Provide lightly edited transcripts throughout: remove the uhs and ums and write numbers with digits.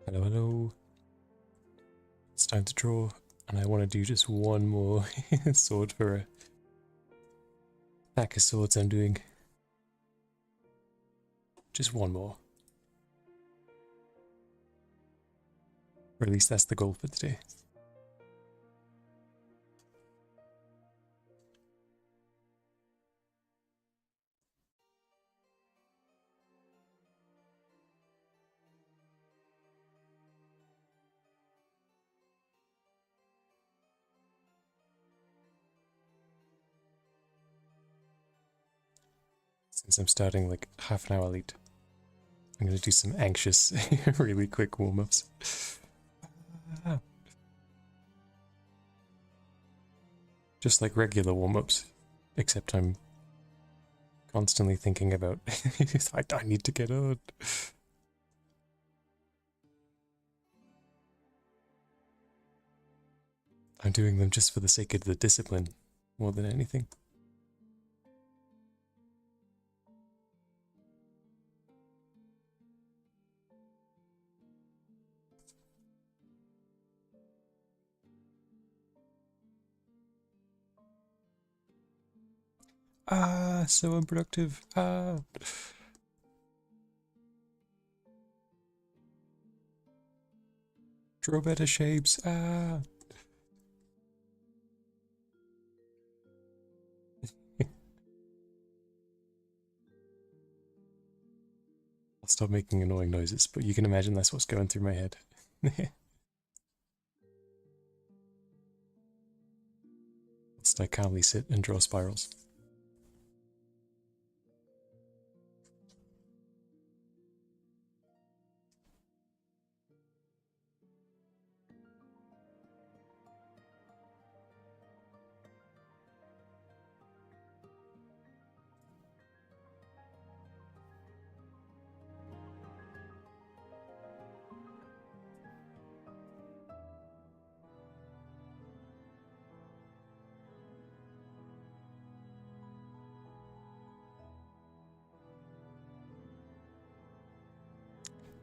Hello, hello. It's time to draw, and I want to do just one more sword for a pack of swords I'm doing. Just one more. Or at least that's the goal for today. Since I'm starting like half an hour late, I'm going to do some anxious, really quick warm-ups. Just like regular warm-ups, except I'm constantly thinking about I need to get on. I'm doing them just for the sake of the discipline, more than anything. Ah, so unproductive. Ah. Draw better shapes. Ah. I'll stop making annoying noises, but you can imagine that's what's going through my head. Whilst I calmly sit and draw spirals.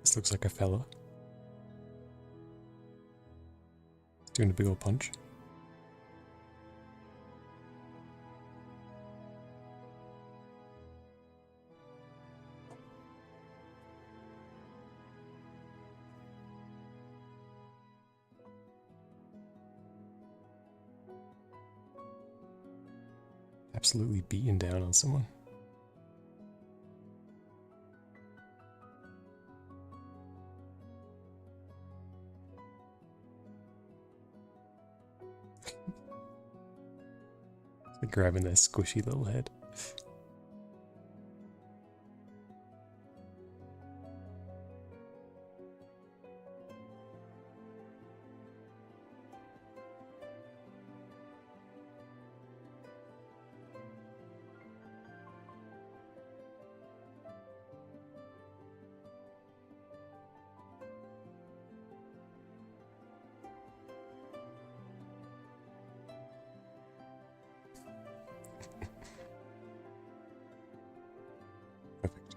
This looks like a fella doing a big old punch. Absolutely beaten down on someone. Like grabbing their squishy little head. Perfect.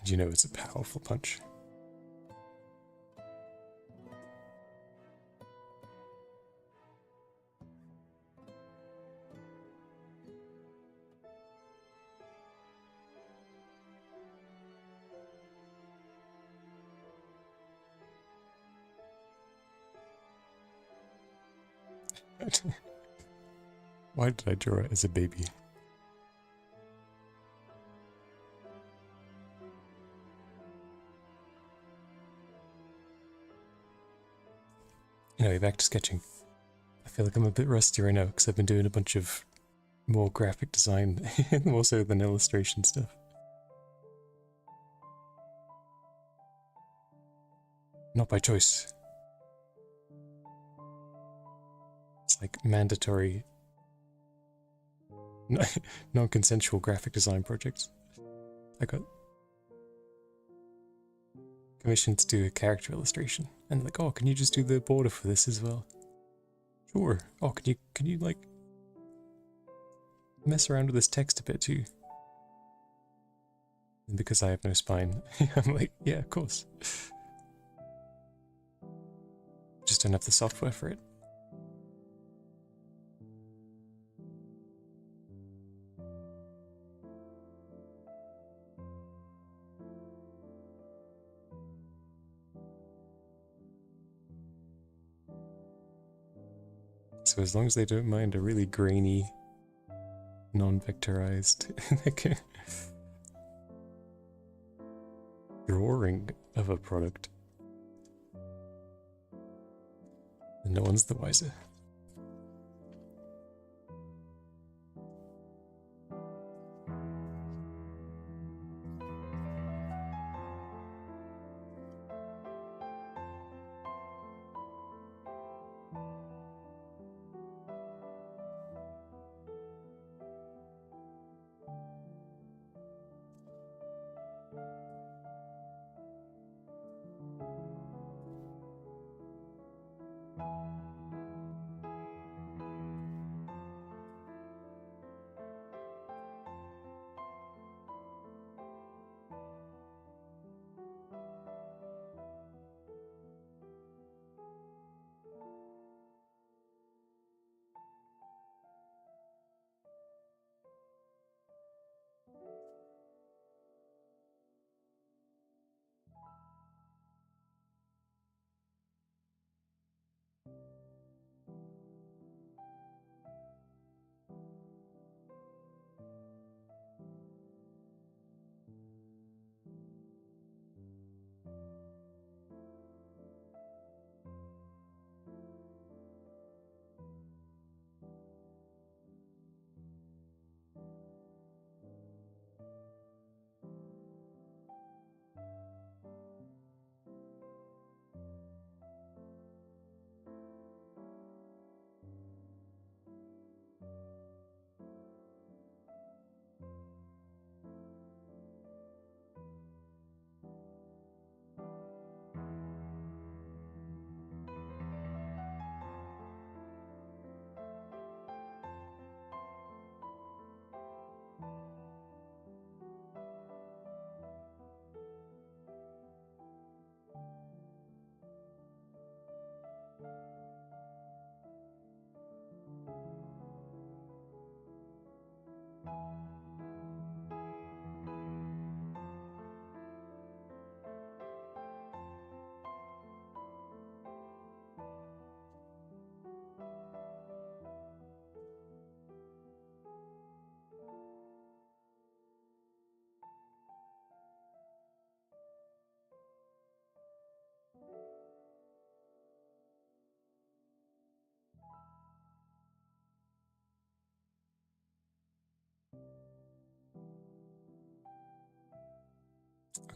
And you know it's a powerful punch. Why did I draw it as a baby? Anyway, back to sketching. I feel like I'm a bit rusty right now because I've been doing a bunch of more graphic design, more so than illustration stuff. Not by choice. It's like mandatory, non-consensual graphic design projects. I got commissioned to do a character illustration, and like, oh, can you just do the border for this as well? Sure. Oh, can you like mess around with this text a bit too? And because I have no spine, I'm like, yeah, of course. Just don't have the software for it. So as long as they don't mind a really grainy, non-vectorized drawing of a product, then no one's the wiser.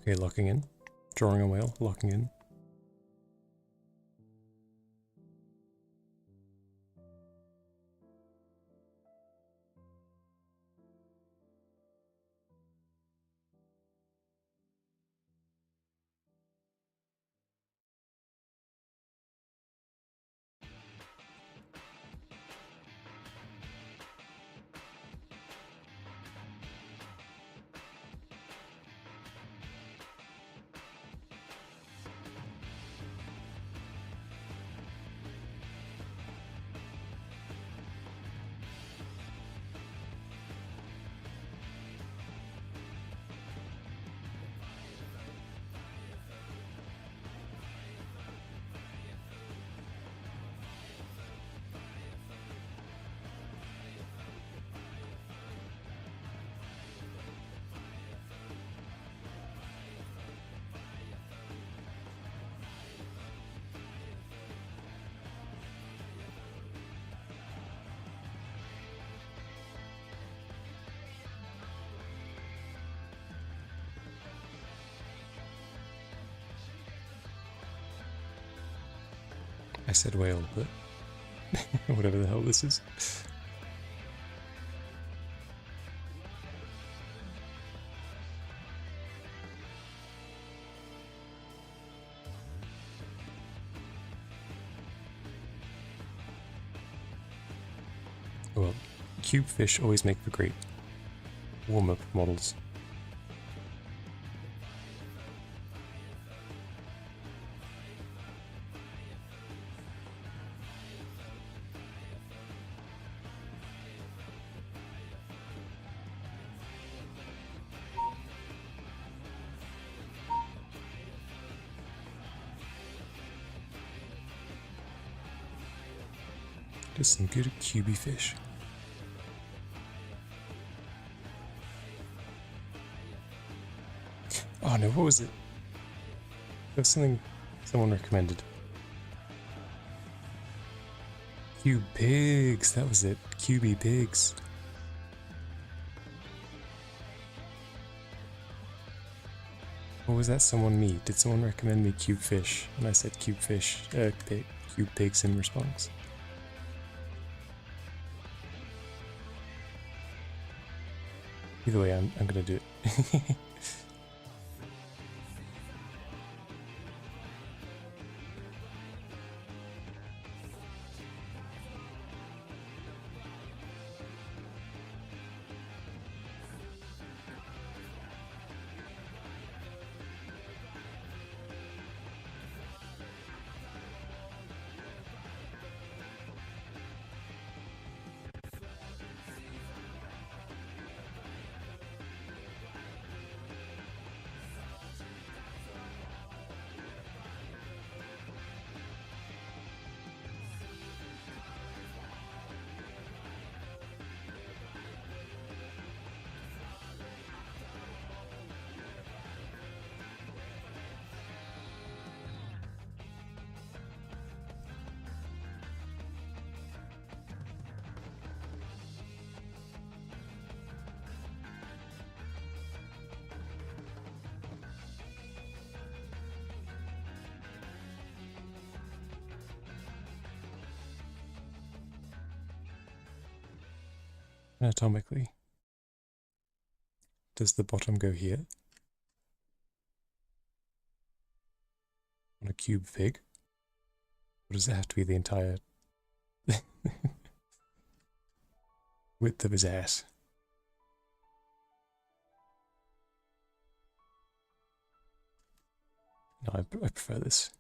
Okay, locking in. Drawing a whale, locking in. I said whale, but whatever the hell this is. Well, cube fish always make for great warm-up models. Just some good cubey fish. Oh no, what was it? There was something someone recommended. Cube pigs, that was it. Cubey pigs. What was that someone me? Did someone recommend me cube fish? And I said cube fish, cube pigs in response. Either way, I'm gonna do it. Anatomically, does the bottom go here? On a cube fig? Or does it have to be the entire width of his ass? No, I prefer this.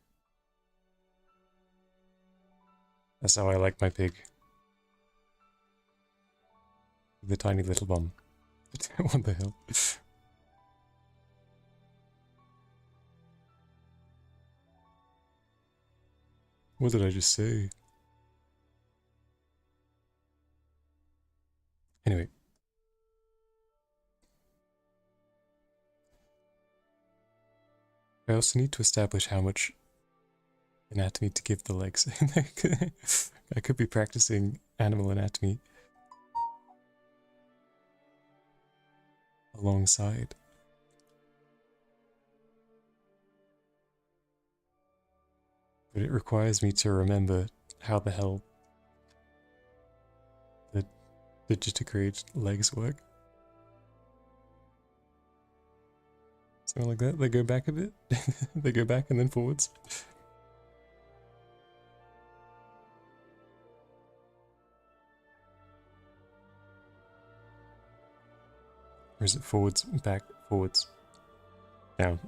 That's how I like my pig. The tiny little bum. What the hell? What did I just say? Anyway. I also need to establish how much anatomy to give the legs. I could be practicing animal anatomy alongside. But it requires me to remember how the hell the digitigrade legs work. Something like that. They go back a bit. They go back and then forwards. Or is it forwards, back, forwards, down?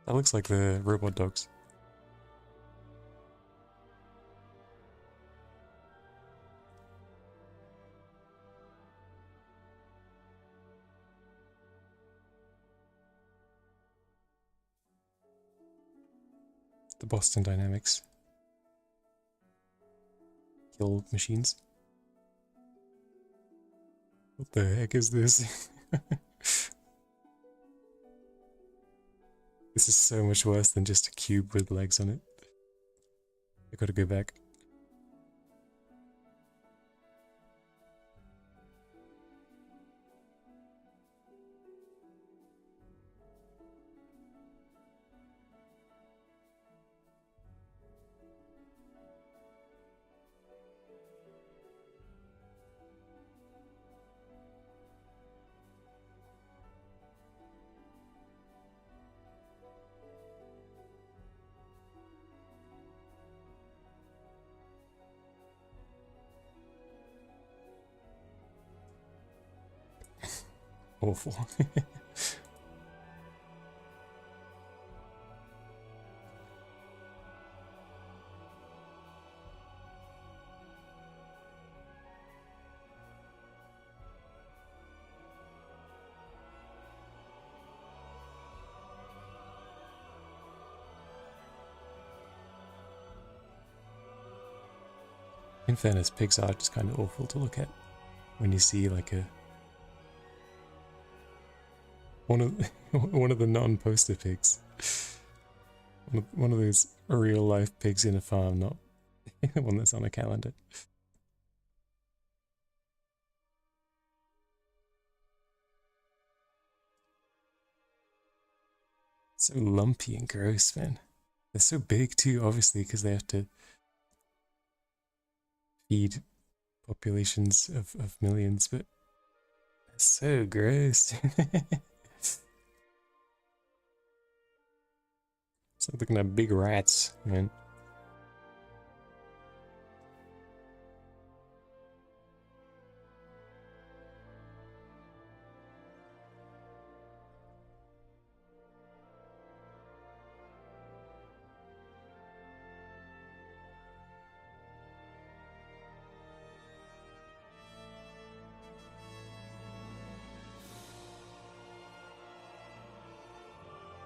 That looks like the robot dogs. The Boston Dynamics. Kill machines. What the heck is this? This is so much worse than just a cube with legs on it. I gotta go back. awful. In fairness, pigs are just kind of awful to look at when you see like a one of one of the non-poster pigs, one of those real life pigs in a farm, not the one that's on a calendar. So lumpy and gross, man. They're so big too, obviously, because they have to feed populations of millions, but they're so gross. It's like looking at big rats, man.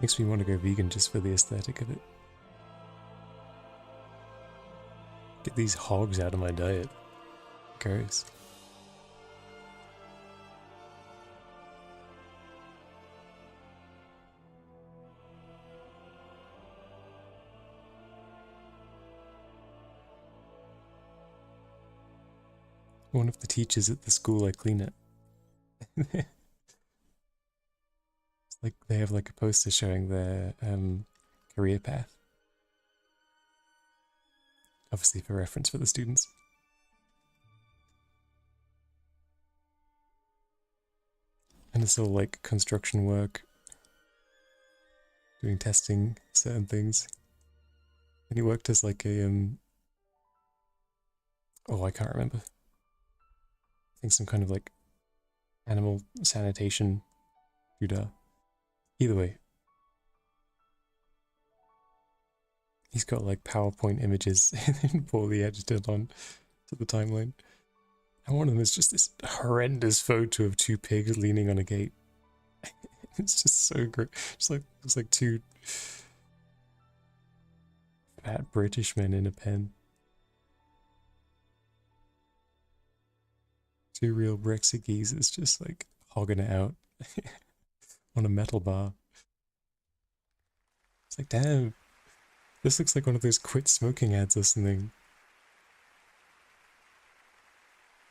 Makes me want to go vegan just for the aesthetic of it. Get these hogs out of my diet. Gross. One of the teachers at the school I clean it. It's like they have like a poster showing their career path. Obviously for reference for the students. And it's all like construction work, doing testing, certain things. And he worked as like a oh, I can't remember. I think some kind of like animal sanitation dude. Either way, he's got like PowerPoint images poorly edited on to the timeline. And one of them is just this horrendous photo of two pigs leaning on a gate. It's just so great. It's like two fat British men in a pen. Two real Brexit geezers just like hogging it out on a metal bar. It's like, damn, this looks like one of those quit smoking ads or something.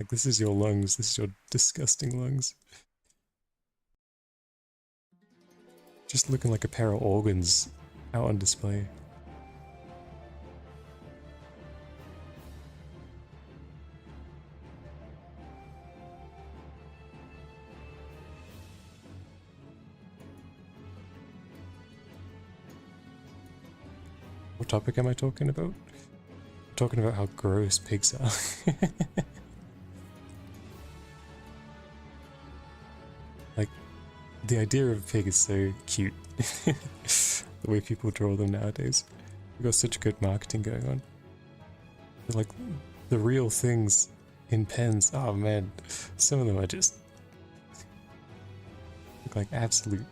Like, this is your lungs, this is your disgusting lungs. Just looking like a pair of organs out on display. What topic am I talking about? I'm talking about how gross pigs are. Like, the idea of a pig is so cute. The way people draw them nowadays. We've got such good marketing going on. But like, the real things in pens, oh man, some of them are just look like absolute.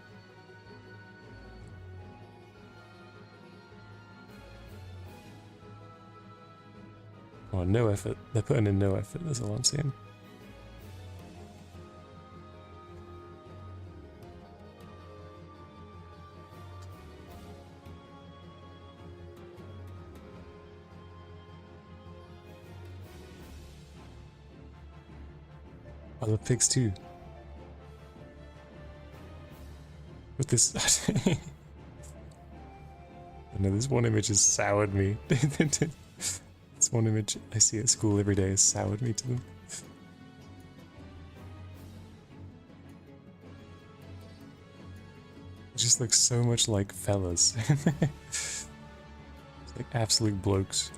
Oh, no effort. They're putting in no effort, that's all I'm saying. I love pigs too. But this... no, this one image has soured me. This one image I see at school every day has soured me to them. It just looks so much like fellas. It's like absolute blokes.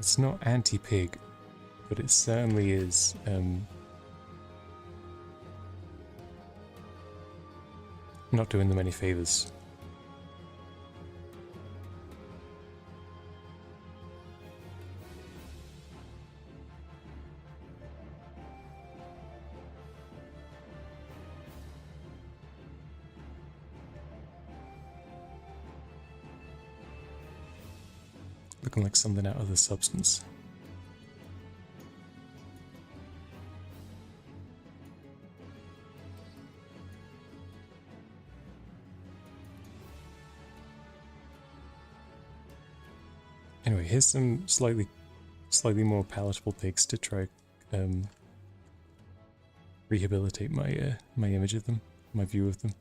It's not anti-pig, but it certainly is not doing them any favors. Looking like something out of the substance. Anyway, here's some slightly more palatable pigs to try rehabilitate my my image of them, my view of them.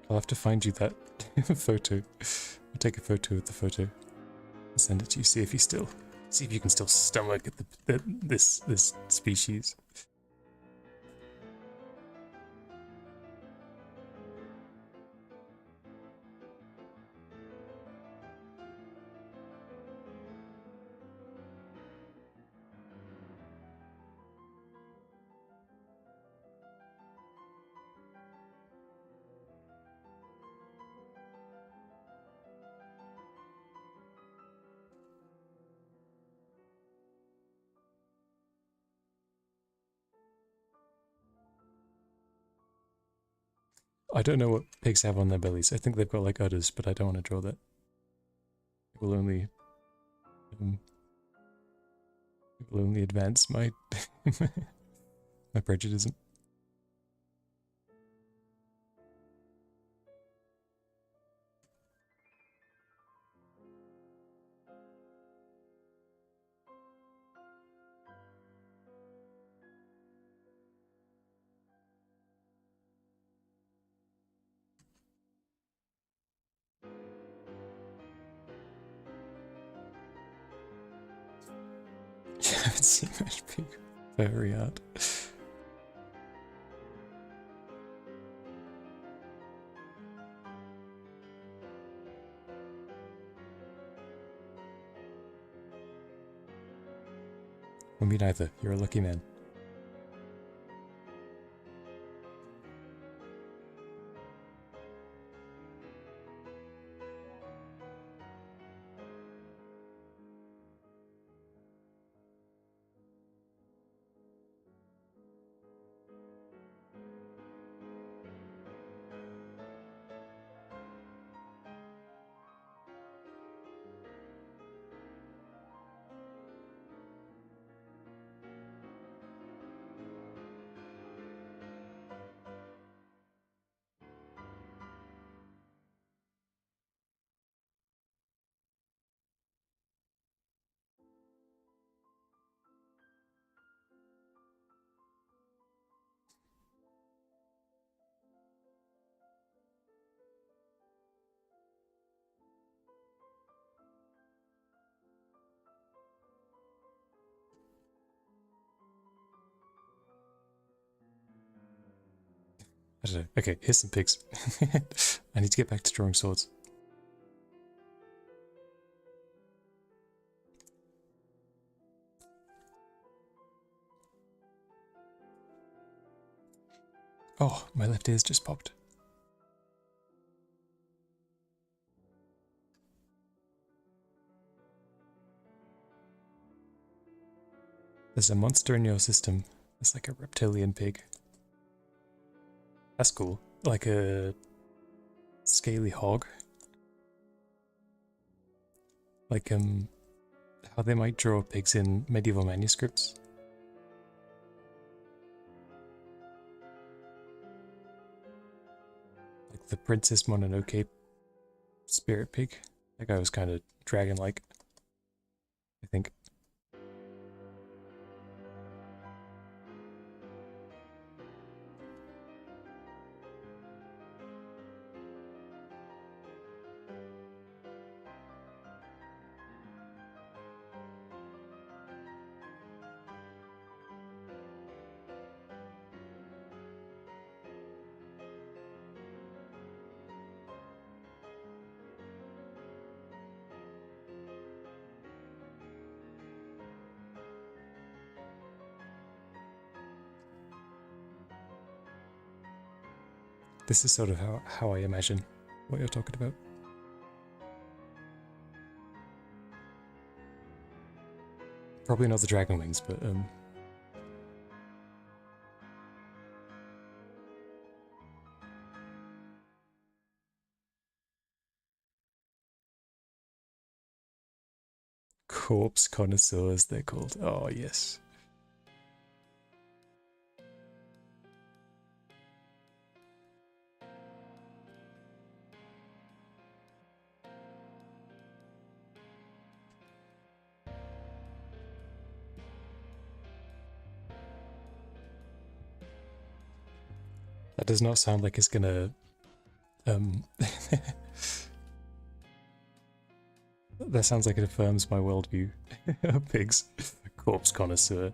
I'll have to find you that photo. I'll take a photo of the photo and send it to you. See if you can still stomach this species. I don't know what pigs have on their bellies. I think they've got like udders, but I don't want to draw that. It will only advance my my prejudice. I haven't seen much pig very hard. Well, me neither. You're a lucky man. I don't know. Okay, here's some pigs. I need to get back to drawing swords. Oh, my left ear's just popped. There's a monster in your system. It's like a reptilian pig. That's cool. Like a scaly hog. Like how they might draw pigs in medieval manuscripts. Like the Princess Mononoke spirit pig. That guy was kind of dragon-like, I think. This is sort of how I imagine what you're talking about. Probably not the dragon wings, but corpse connoisseurs, they're called. Oh, yes. That does not sound like it's gonna that sounds like it affirms my worldview. Pigs. Corpse connoisseur.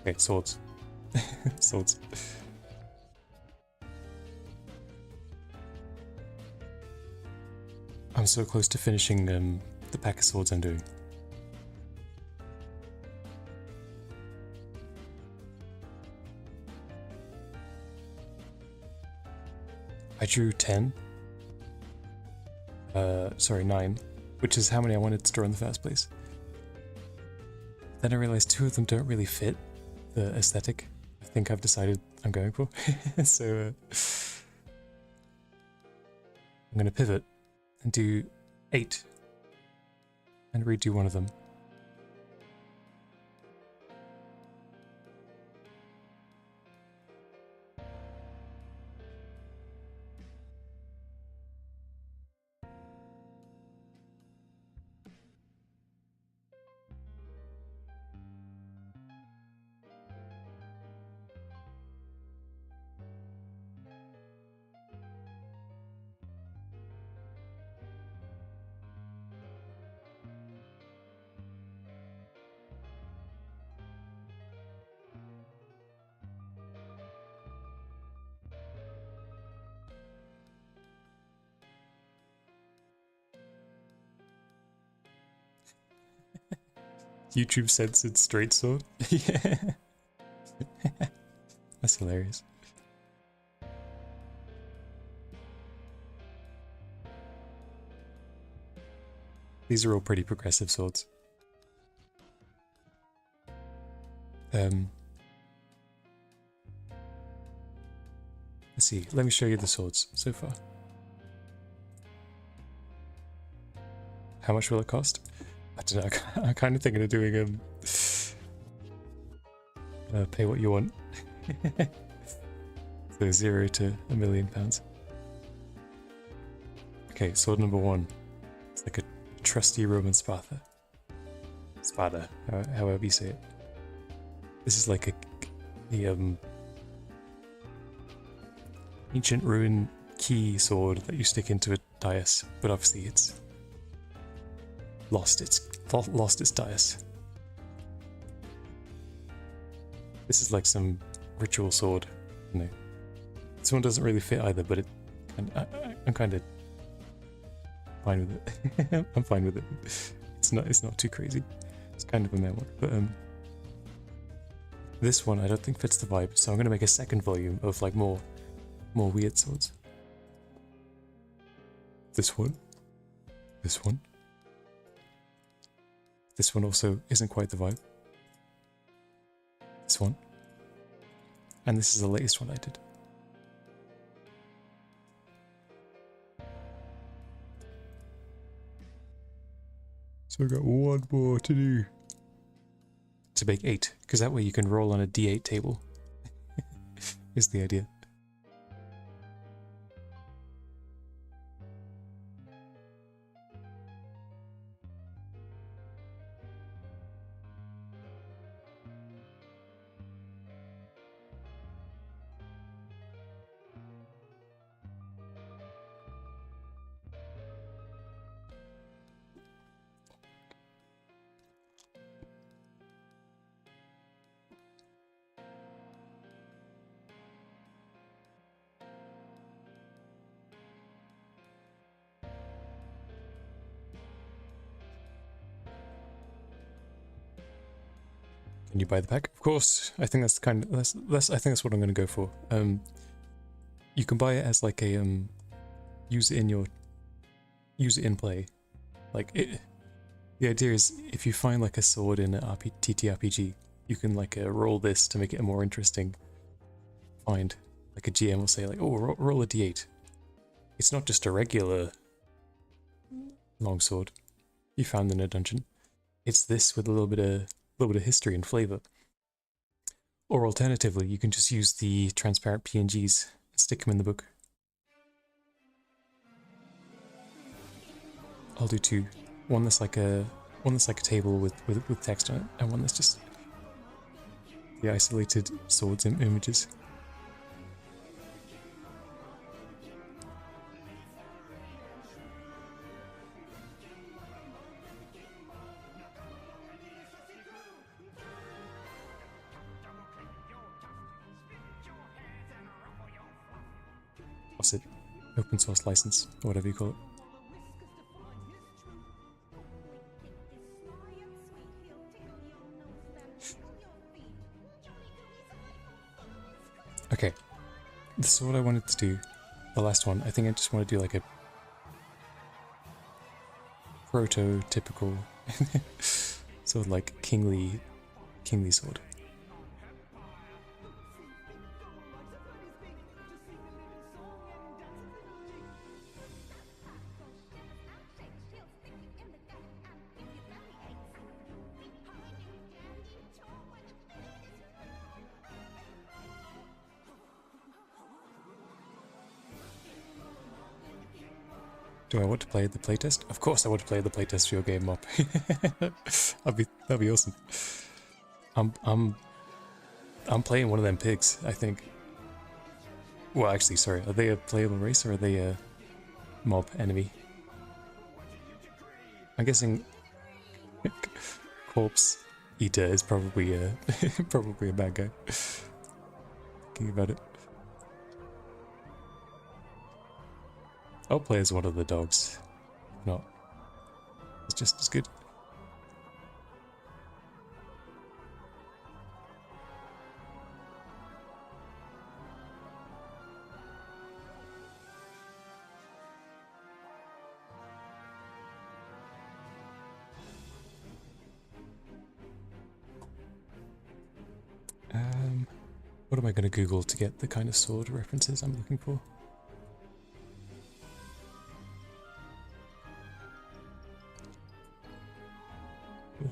Okay, swords. Swords. I'm so close to finishing the pack of swords I'm doing. I drew 10. Sorry, 9. Which is how many I wanted to draw in the first place. Then I realized 2 of them don't really fit the aesthetic I think I've decided I'm going for. So I'm gonna pivot and do 8 and redo one of them. YouTube censored straight sword. Yeah. That's hilarious. These are all pretty progressive swords. Let's see, let me show you the swords so far. How much will it cost? I don't know, I'm kind of thinking of doing pay what you want. So £0 to £1,000,000. Okay, sword number 1. It's like a trusty Roman spada. Spada, however you say it. This is like the ancient ruin key sword that you stick into a dais, but obviously it's lost its dais. This is like some ritual sword, you know. This one doesn't really fit either, but I'm kind of fine with it. I'm fine with it. It's not too crazy. It's kind of a meh one, but this one I don't think fits the vibe, so I'm gonna make a second volume of like more weird swords. This one. This one. This one also isn't quite the vibe. This one. And this is the latest one I did. So I got one more to do. To make 8, because that way you can roll on a D8 table. Is the idea. Can you buy the pack? Of course. I think that's the kind of that's I think that's what I'm going to go for. You can buy it as like a use it in play. Like it. The idea is if you find like a sword in an TTRPG, you can like roll this to make it a more interesting find. Like a GM will say like, oh, roll a d8. It's not just a regular longsword you found in a dungeon. It's this with a little bit of history and flavor. Or alternatively, you can just use the transparent PNGs and stick them in the book. I'll do two. One that's like a table with text on it, and one that's just the isolated swords and images. What's it? Open source license, or whatever you call it. Okay, this is what I wanted to do. The last one, I think I just want to do like a prototypical sort of like kingly sword. Do I want to play the playtest? Of course I want to play the playtest for your game, Mop. That'd be awesome. I'm playing one of them pigs, I think. Well, actually, sorry. Are they a playable race or are they a mob enemy? I'm guessing Corpse Eater is probably a probably a bad guy. Thinking about it. I'll play as one of the dogs. If not, it's just as good. What am I going to Google to get the kind of sword references I'm looking for?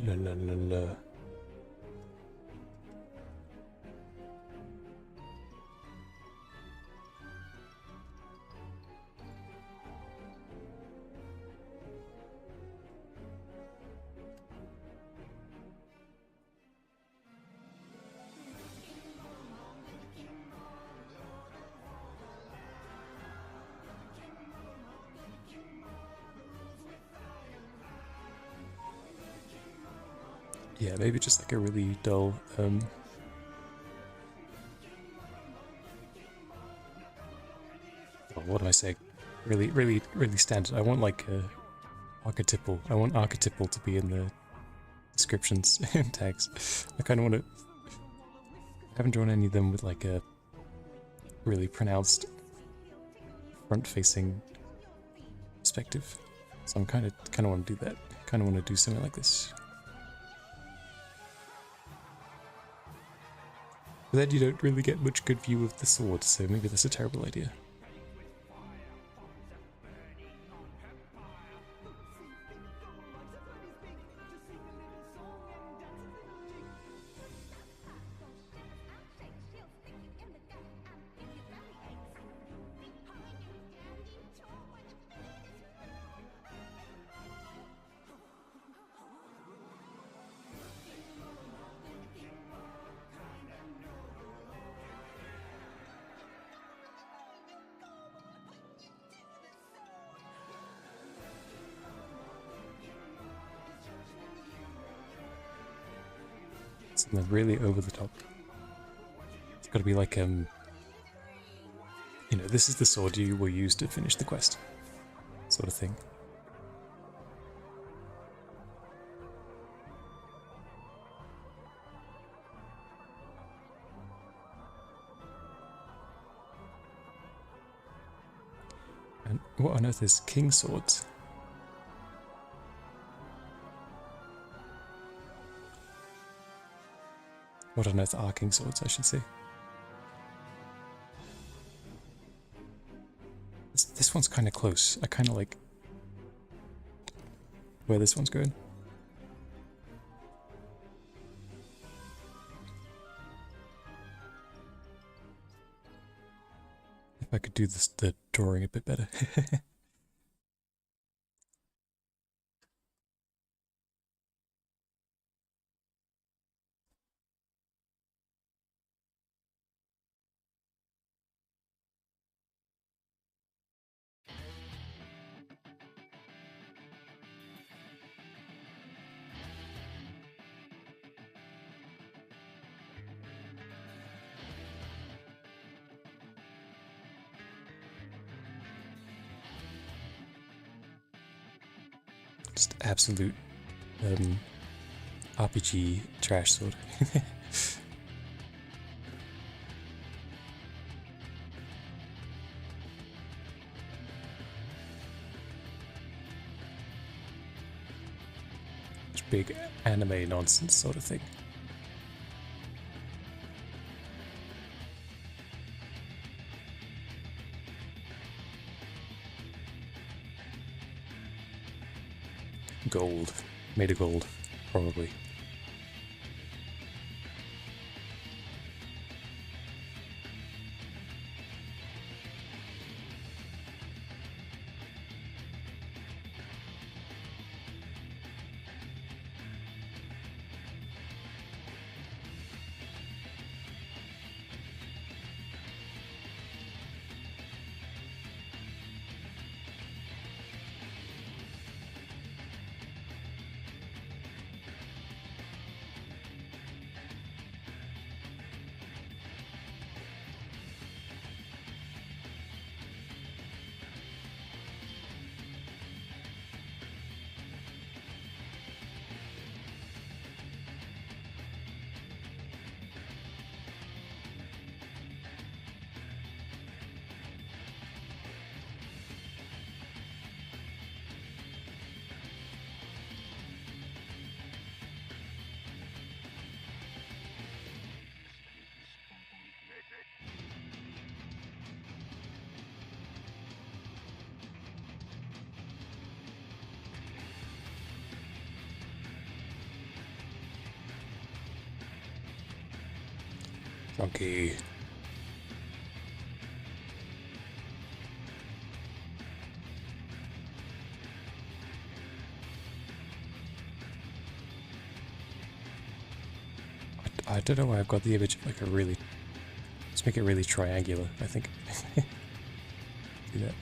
La la la la. Yeah, maybe just like a really dull, oh, what am I saying? Really standard. I want like archetypal. I want archetypal to be in the descriptions and tags. I kind of want to. I haven't drawn any of them with like a really pronounced front-facing perspective, so I'm kind of want to do that. Kind of want to do something like this. But then you don't really get much good view of the sword, so maybe that's a terrible idea. Something really over the top. It's got to be like, you know, this is the sword you will use to finish the quest, sort of thing. And what on earth is king swords? What on earth are king swords, I should say. This one's kind of close. I kind of like where this one's going. If I could do this, the drawing a bit better. Just absolute RPG trash sword. Just big anime nonsense sort of thing. Gold. Made of gold, probably. Funky. I don't know why I've got the image of like a really... Let's make it really triangular, I think. Do that.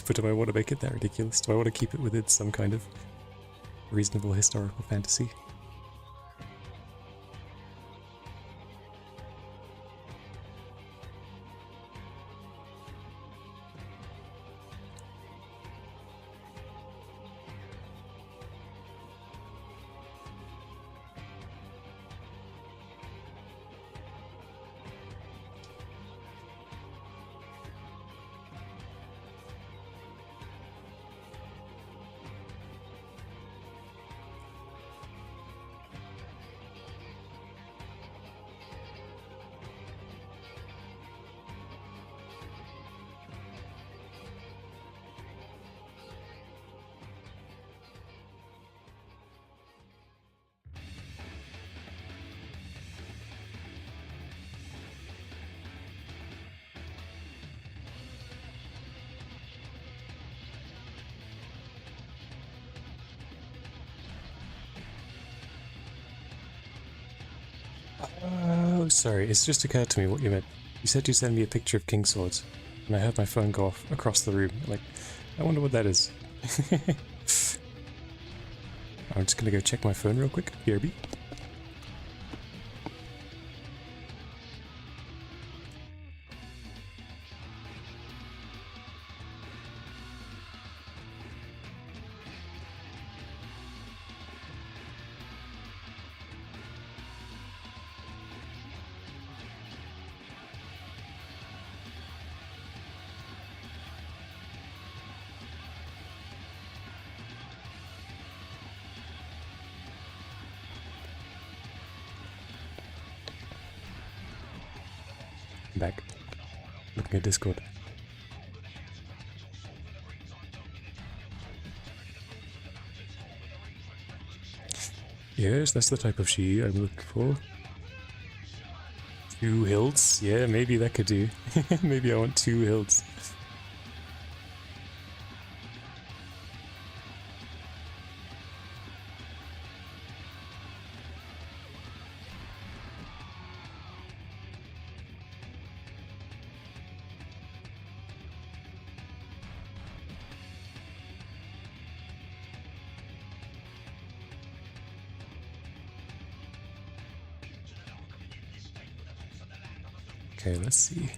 But do I want to make it that ridiculous? Do I want to keep it within some kind of reasonable historical fantasy? Oh, sorry, it's just occurred to me what you meant. You said you sent me a picture of king swords, and I heard my phone go off across the room. Like, I wonder what that is. I'm just gonna go check my phone real quick. BRB. back. Looking at Discord. Yes, that's the type of she I'm looking for. 2 hilts? Yeah, maybe that could do. Maybe I want 2 hilts. Okay, let's see.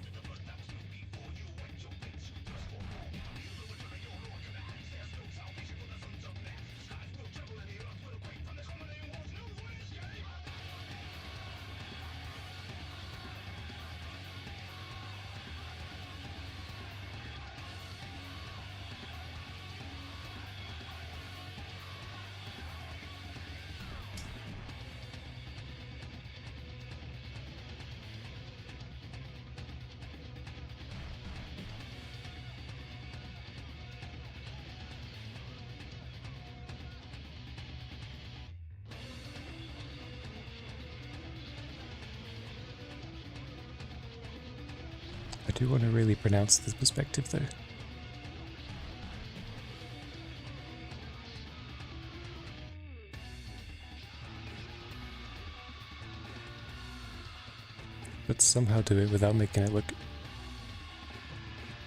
I do want to really pronounce this perspective though. But somehow do it without making it look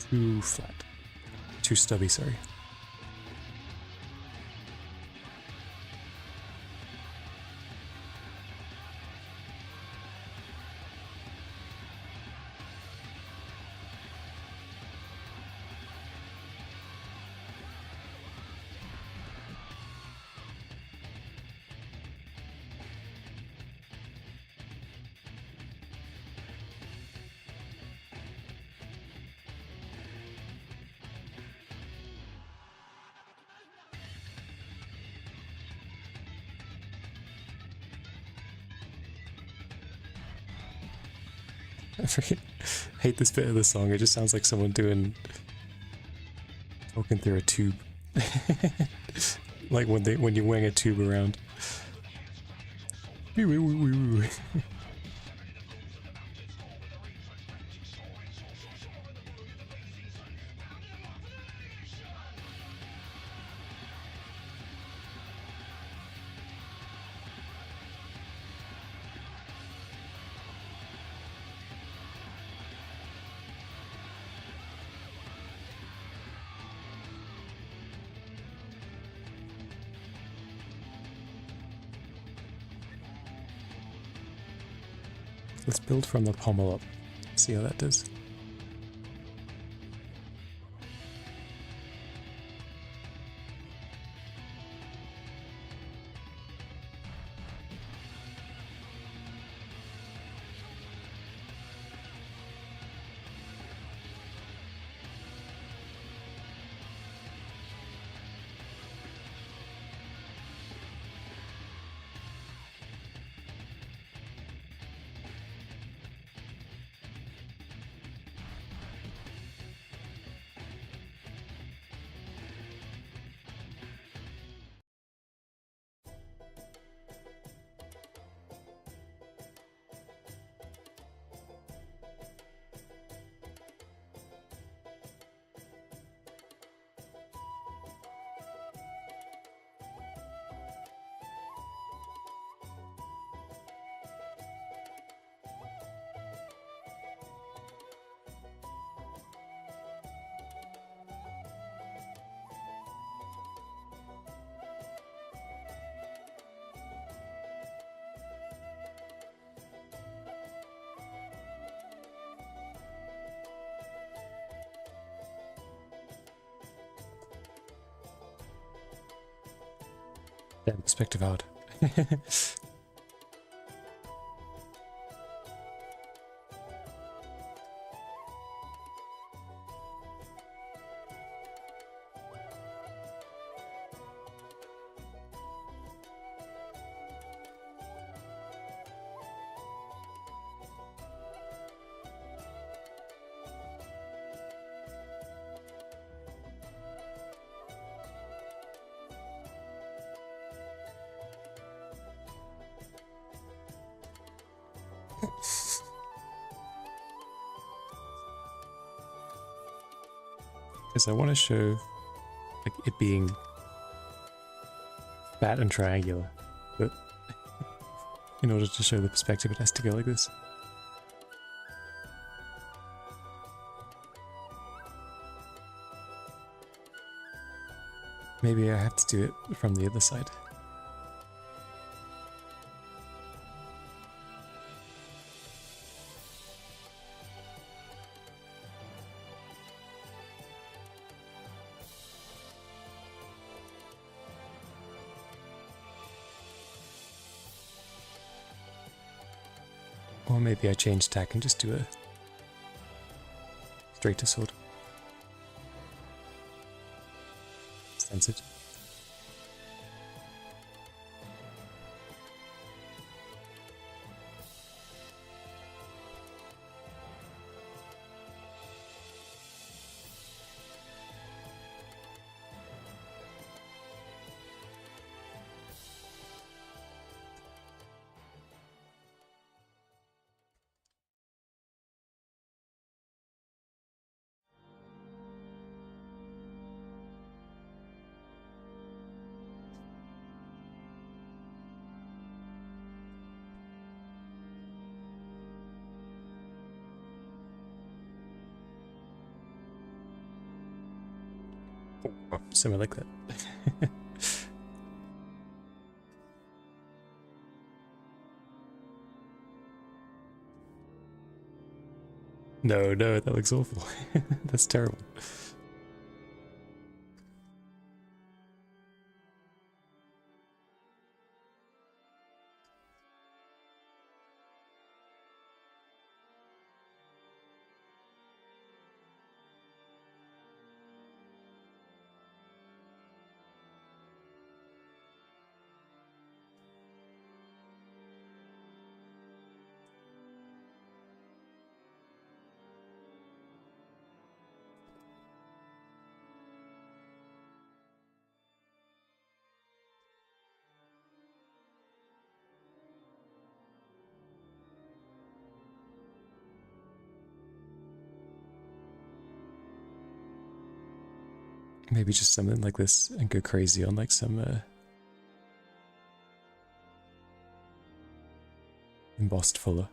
too flat. Too stubby, sorry. I freaking hate this bit of the song. It just sounds like someone talking through a tube. Like when you wing a tube around. Let's build from the pommel up. See how that does. Damn, perspective hard. Because I want to show like it being fat and triangular, but in order to show the perspective it has to go like this. Maybe I have to do it from the other side. Or maybe I change tack and just do a straighter sword. Sense it. Oh, something like that. No, that looks awful. That's terrible. Maybe just something like this and go crazy on like some embossed fuller.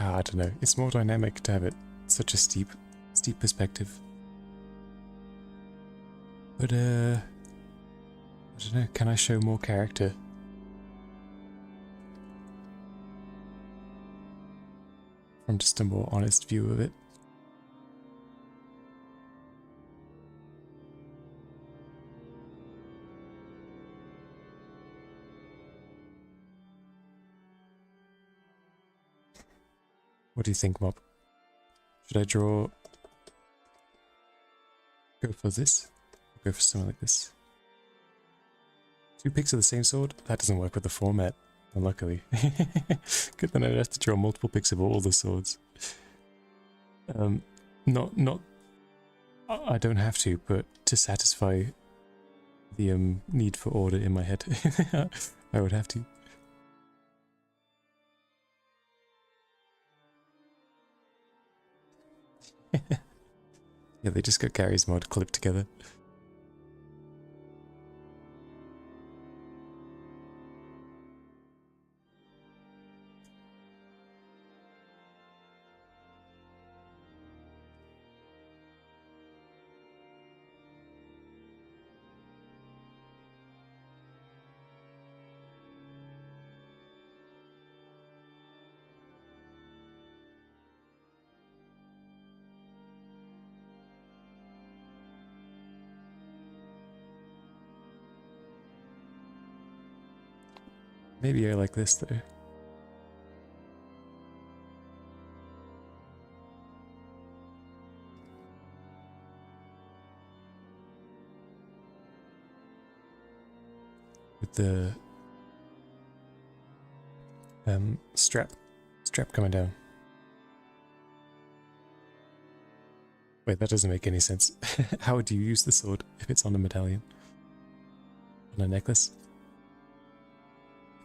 I don't know. It's more dynamic to have it such a steep perspective. But I don't know. Can I show more character? From just a more honest view of it. What do you think, Mob? Should I draw... Go for this? Go for something like this? 2 pics of the same sword? That doesn't work with the format, unluckily. Good, then I'd have to draw multiple pics of all the swords. I don't have to, but to satisfy the need for order in my head. I would have to. Yeah, they just got Gary's mod clipped together. Maybe I like this though. With the strap coming down. Wait, that doesn't make any sense. How would you use the sword if it's on a medallion? On a necklace?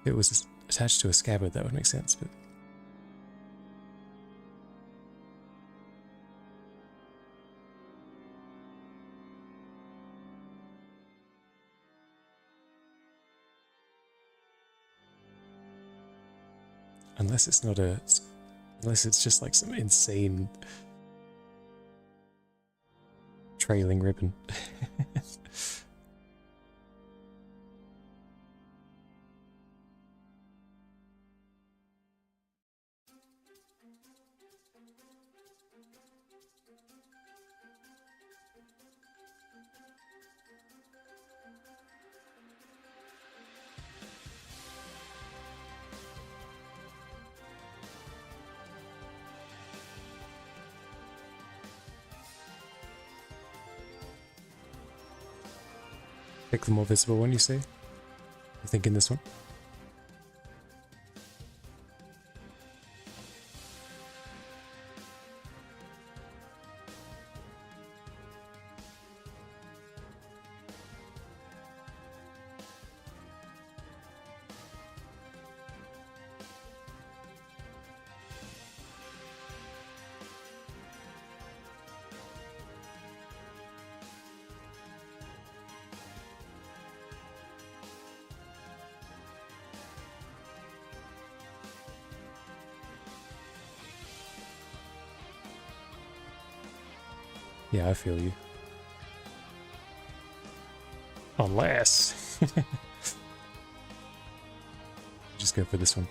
If it was attached to a scabbard, that would make sense, but... Unless it's not a... Unless it's just like some insane... trailing ribbon. Pick the more visible one, you say? I think in this one. Yeah, I feel you. Unless... Just go for this one.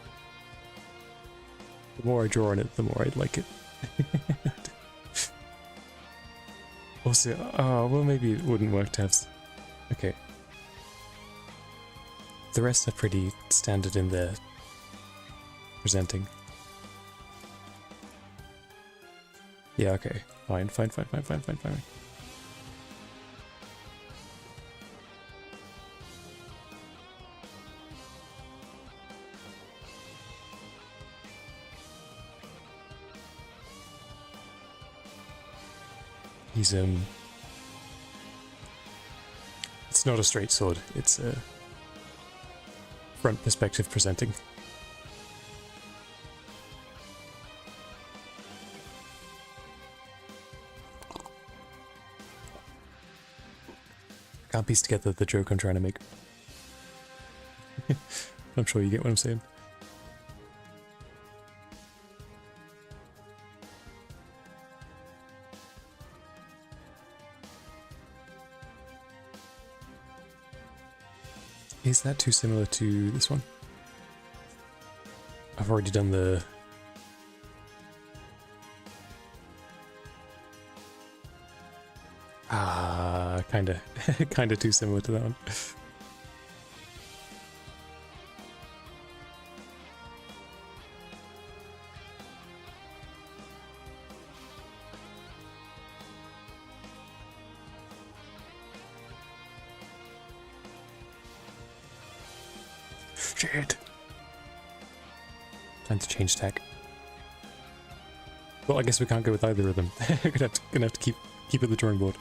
The more I draw on it, the more I'd like it. Also, well maybe it wouldn't work to have... Okay. The rest are pretty standard in their presenting. Yeah, okay. Fine. He's, it's not a straight sword, it's a front perspective presenting. Can't piece together the joke I'm trying to make. I'm sure you get what I'm saying. Is that too similar to this one? I've already done the... kinda too similar to that one. Shit. Time to change tack. Well, I guess we can't go with either of them. We're gonna have to keep it the drawing board.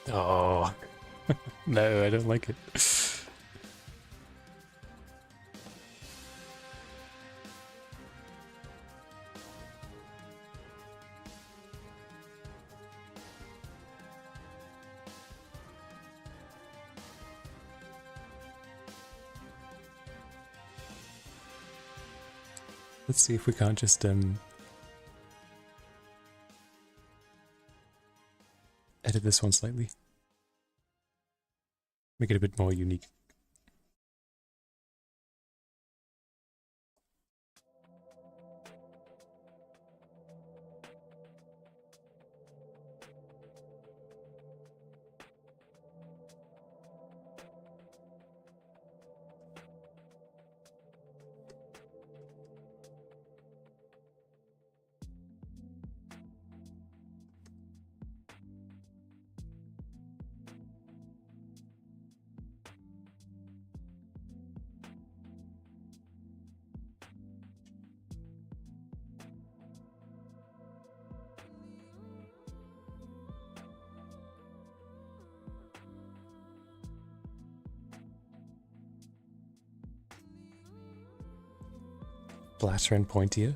Oh, no, I don't like it. Let's see if we can't just edit this one slightly. Make it a bit more unique. Flatter and pointier.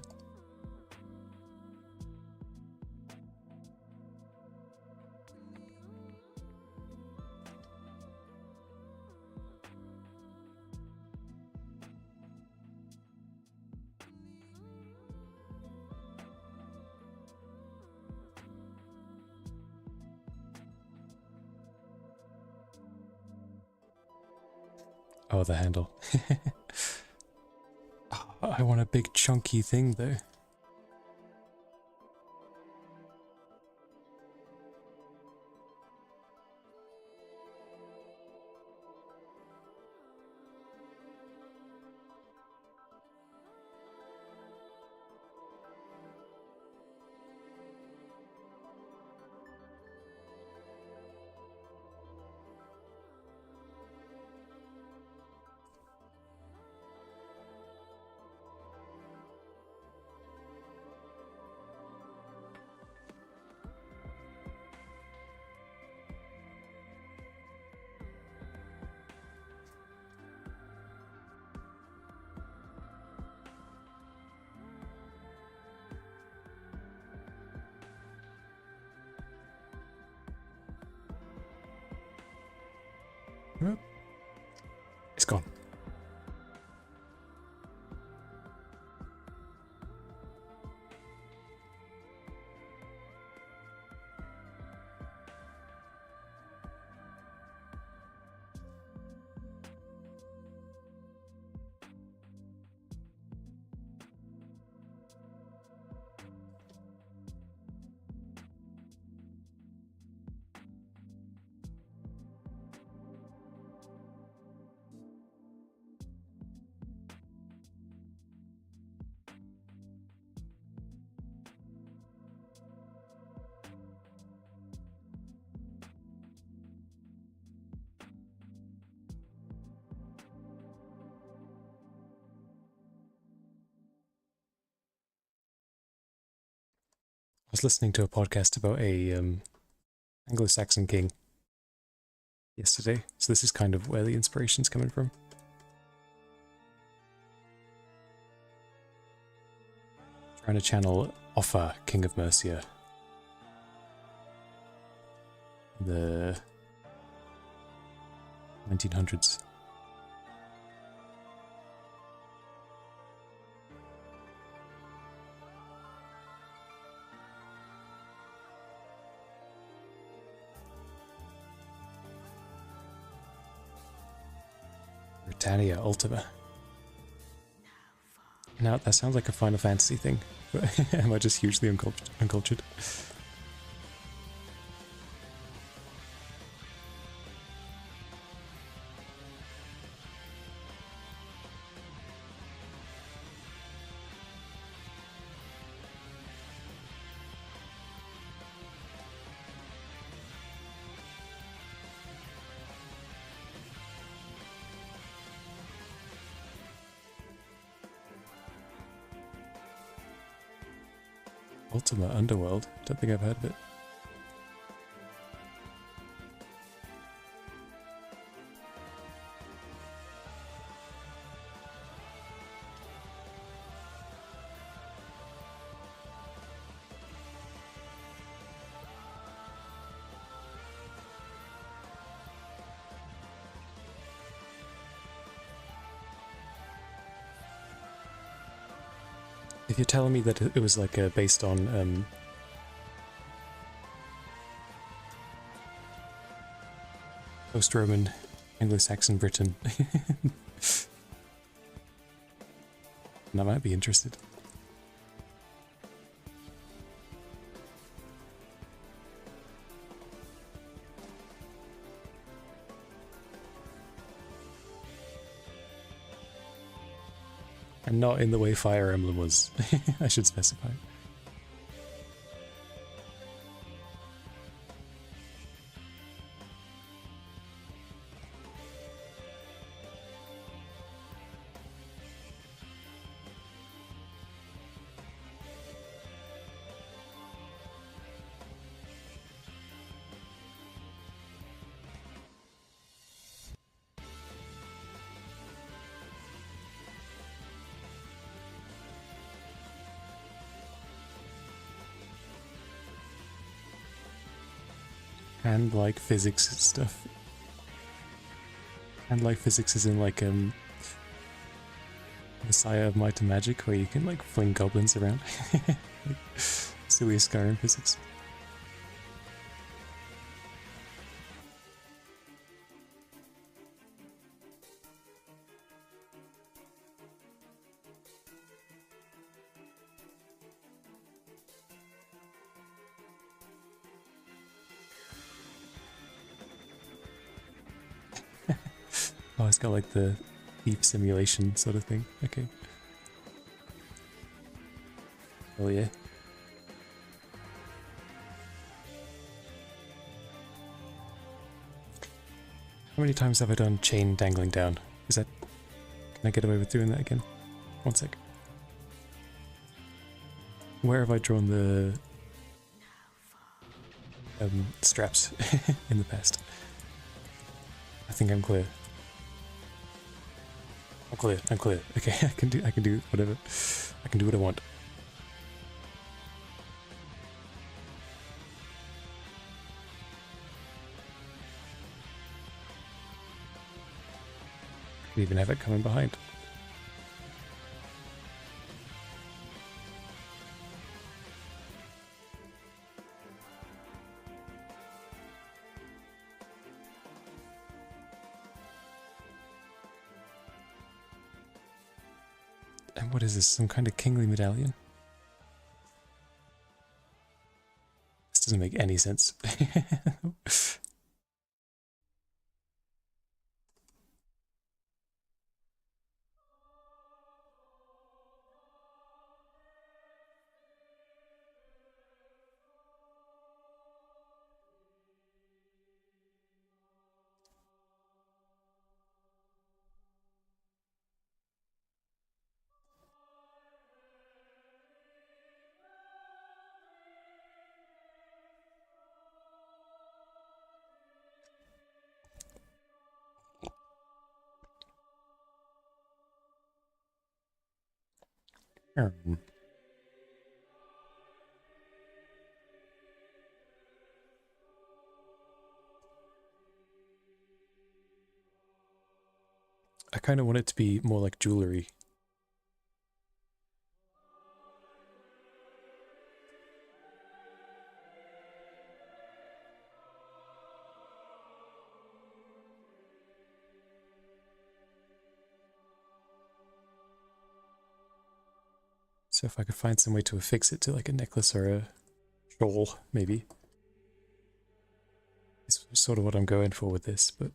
Oh, the handle. I want a big chunky thing though. It's gone. I was listening to a podcast about a Anglo-Saxon king yesterday, so this is kind of where the inspiration's coming from. Trying to channel Offa, King of Mercia. The 1900s. Britannia Ultima. Now, that sounds like a Final Fantasy thing, but am I just hugely uncultured? Ultima Underworld? Don't think I've heard of it. If you're telling me that it was like based on post-Roman Anglo-Saxon Britain, I might be interested. And not in the way Fire Emblem was, I should specify. And like physics stuff. And like physics is in like Messiah of Might and Magic, where you can like fling goblins around. Like, silly Skyrim physics. Oh, it's got like the thief simulation sort of thing. Okay. Oh yeah. How many times have I done chain dangling down? Is that... Can I get away with doing that again? One sec. Where have I drawn the... straps in the past? I think I'm clear. I'm clear. Okay, I can do whatever. I can do what I want. I could even have it coming behind. And what is this? Some kind of kingly medallion? This doesn't make any sense. I kind of want it to be more like jewelry. So if I could find some way to affix it to like a necklace or a shawl, maybe. It's sort of what I'm going for with this, but...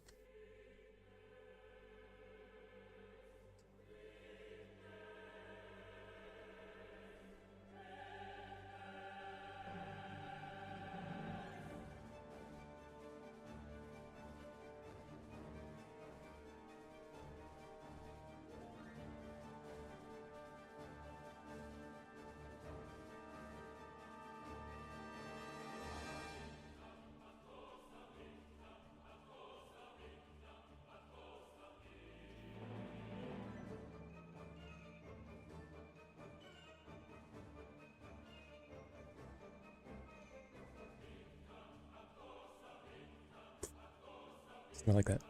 something like that.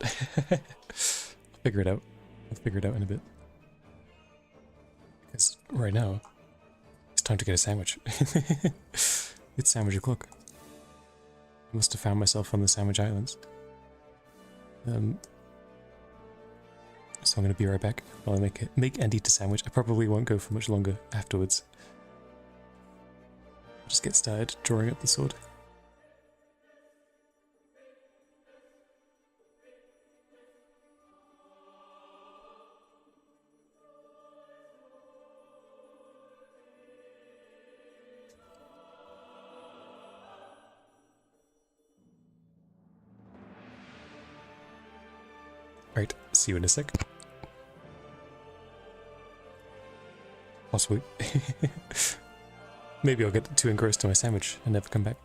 I'll figure it out. I'll figure it out in a bit. Because right now, time to get a sandwich. It's sandwich o'clock. I must have found myself on the Sandwich Islands. So I'm going to be right back while I make and eat a sandwich. I probably won't go for much longer afterwards. I'll just get started drawing up the sword. Right, see you in a sec. Possibly. Maybe I'll get too engrossed in my sandwich and never come back.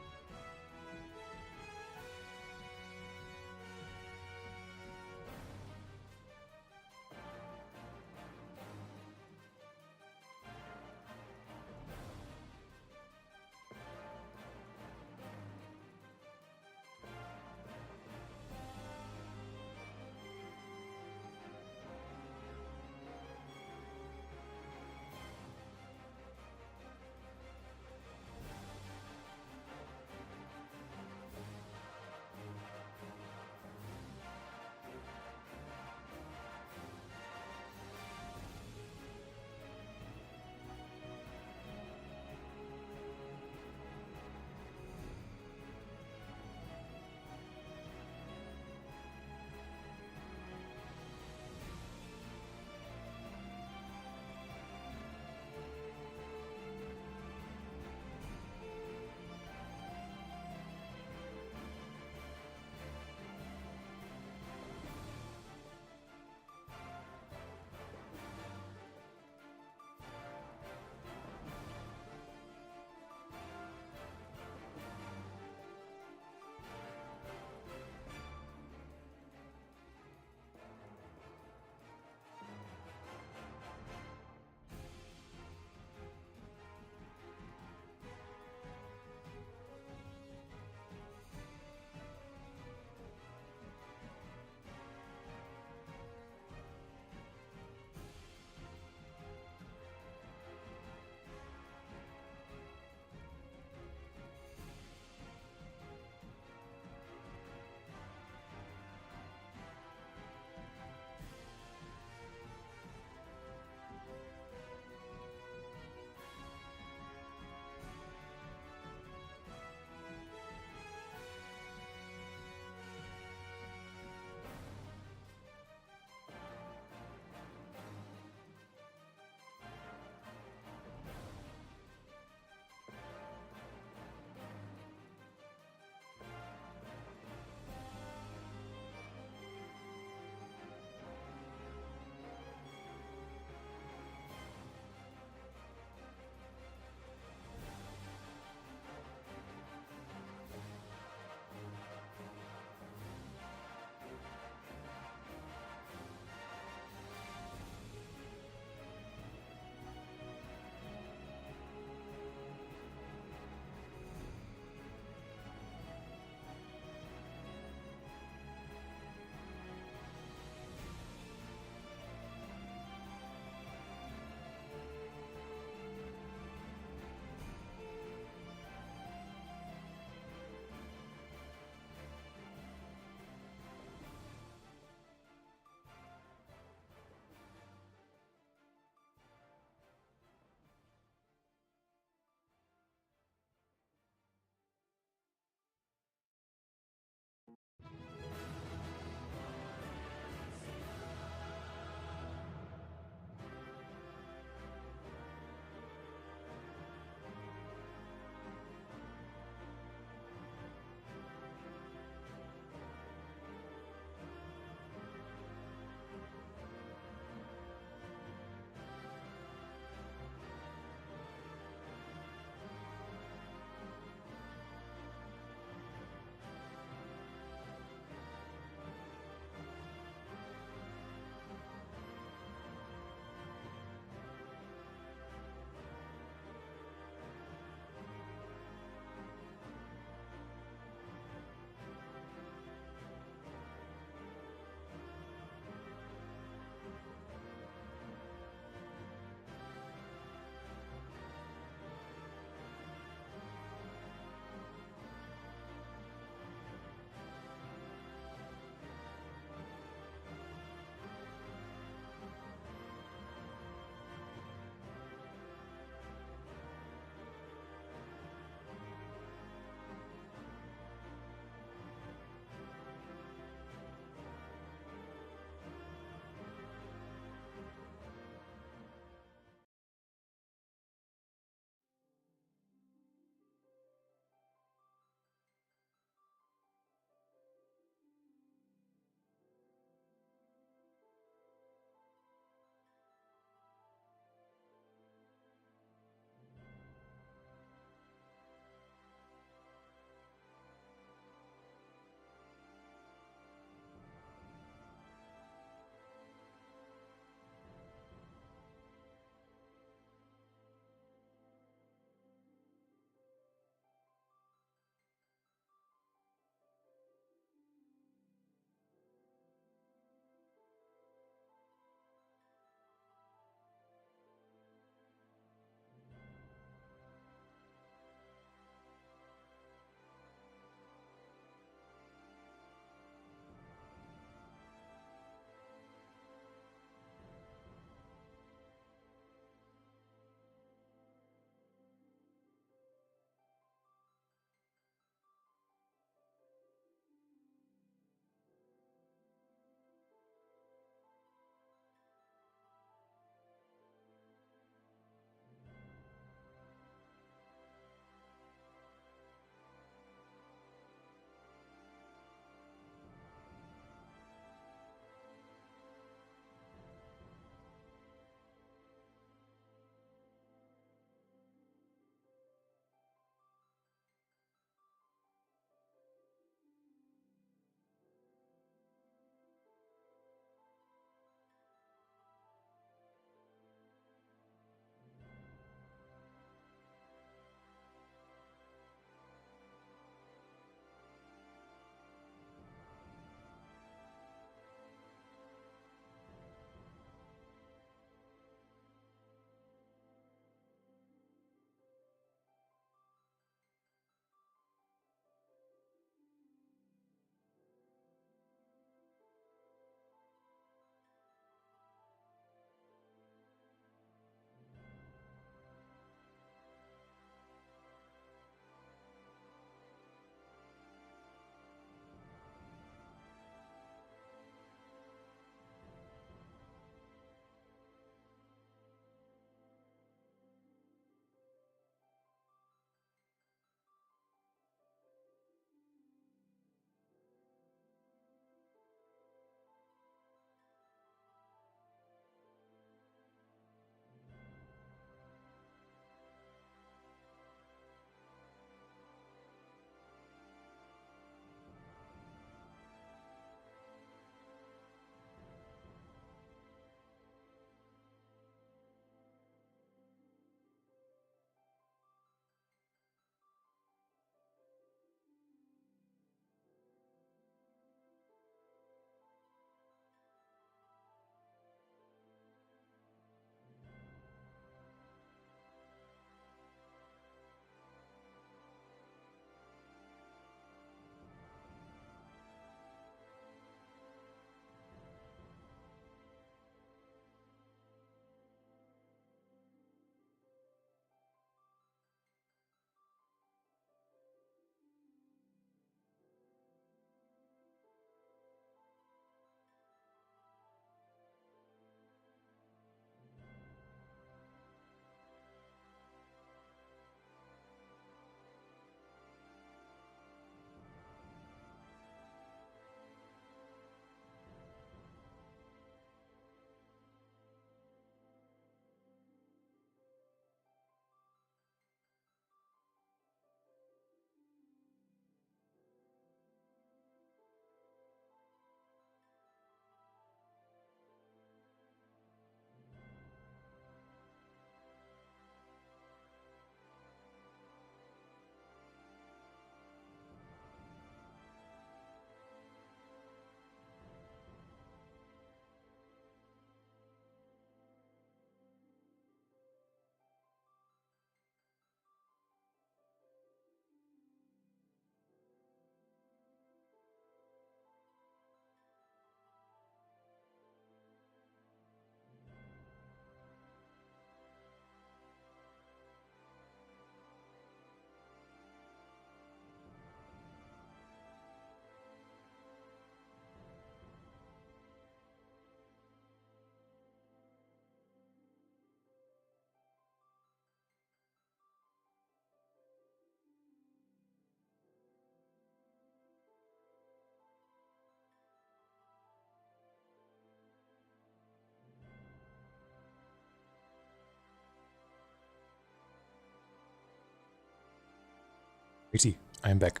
Righty, I am back.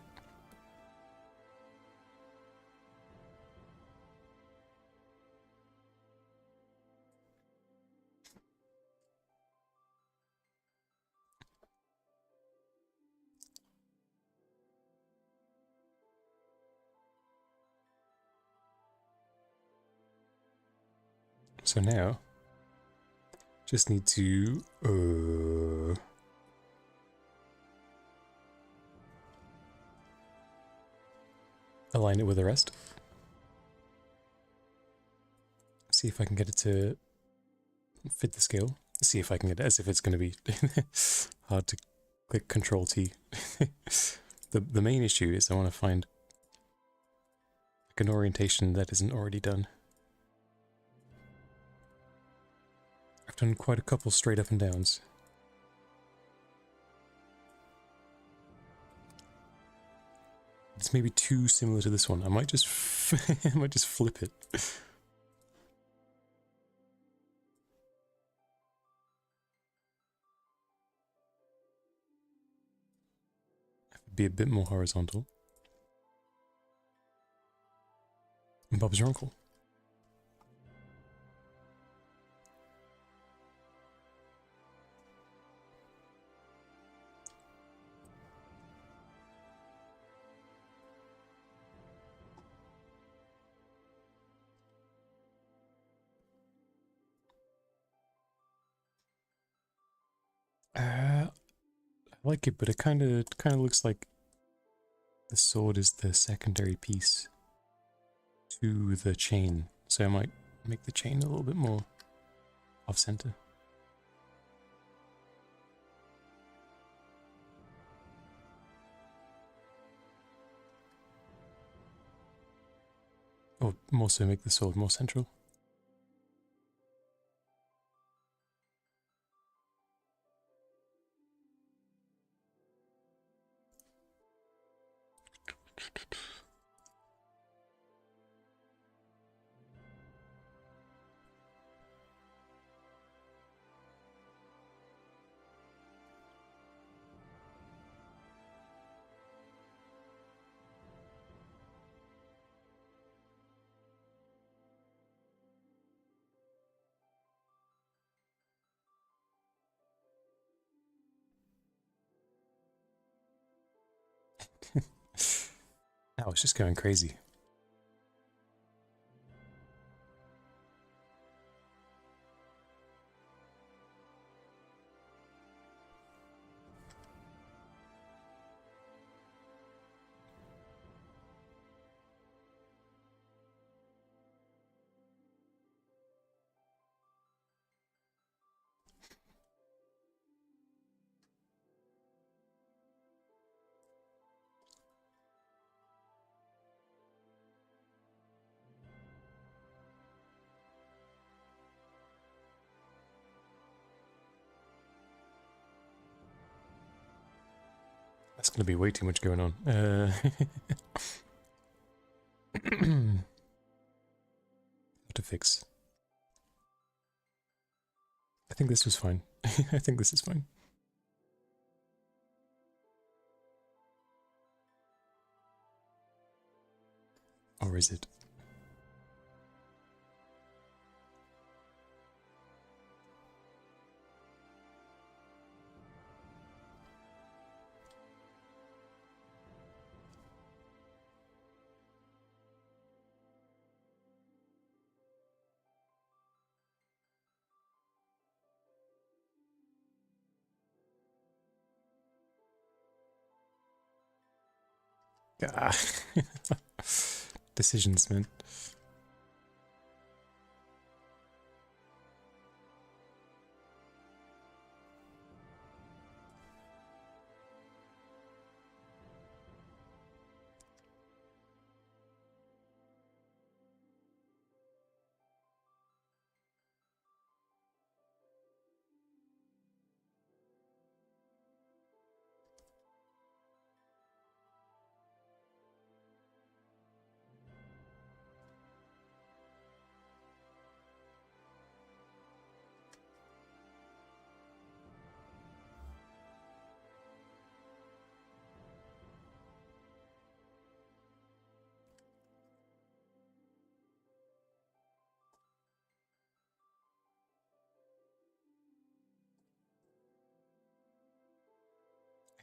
So now, just need to align it with the rest. See if I can get it to fit the scale. See if I can get it as if it's going to be hard to click Control T. The main issue is I want to find like an orientation that isn't already done. I've done quite a couple straight up and downs. It's maybe too similar to this one. I might just I might just flip it. Be a bit more horizontal. And Bob's your uncle. I like it, but it kind of looks like the sword is the secondary piece to the chain, so I might make the chain a little bit more off center. Or more so make the sword more central. Now it's just going crazy. That's going to be way too much going on. What to fix? I think this was fine. I think this is fine. Or is it? Ah. Decisions, man.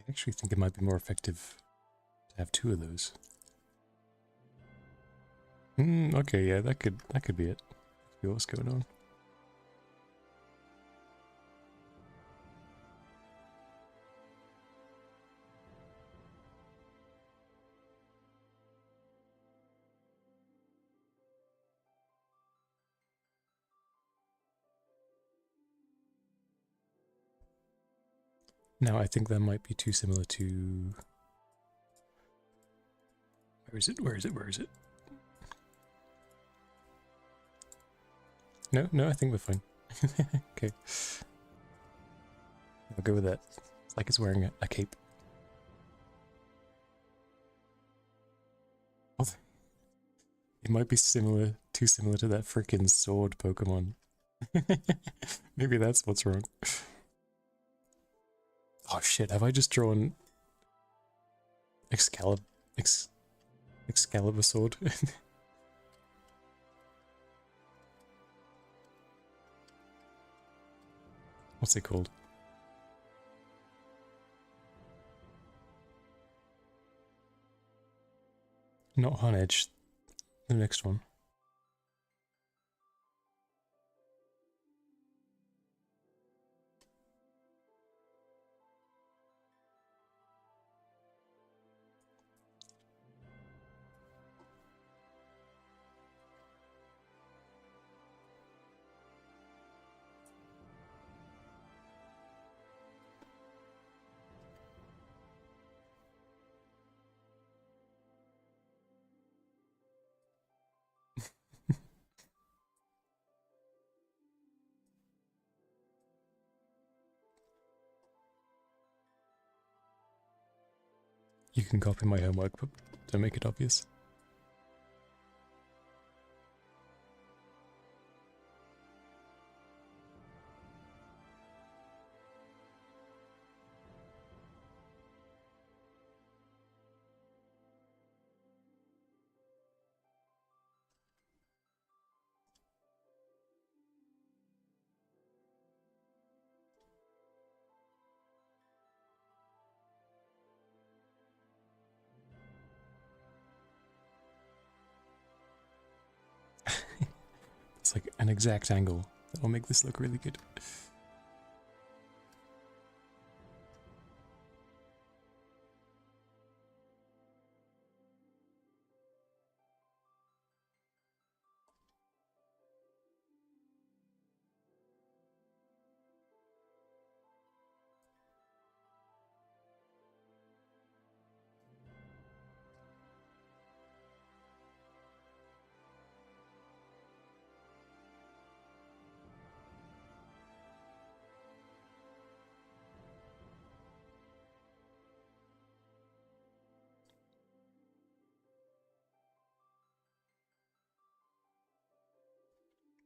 I actually think it might be more effective to have two of those. Okay, yeah, that could be it. See what's going on. Now I think that might be too similar to... Where is it? Where is it? Where is it? No, I think we're fine. Okay. I'll go with that. It's like it's wearing a cape. It might be similar, too similar to that freaking sword Pokemon. Maybe that's what's wrong. Oh shit, have I just drawn Excalibur sword? What's it called? Not Honedge. The next one. You can copy my homework, but don't make it obvious. It's like an exact angle that will make this look really good.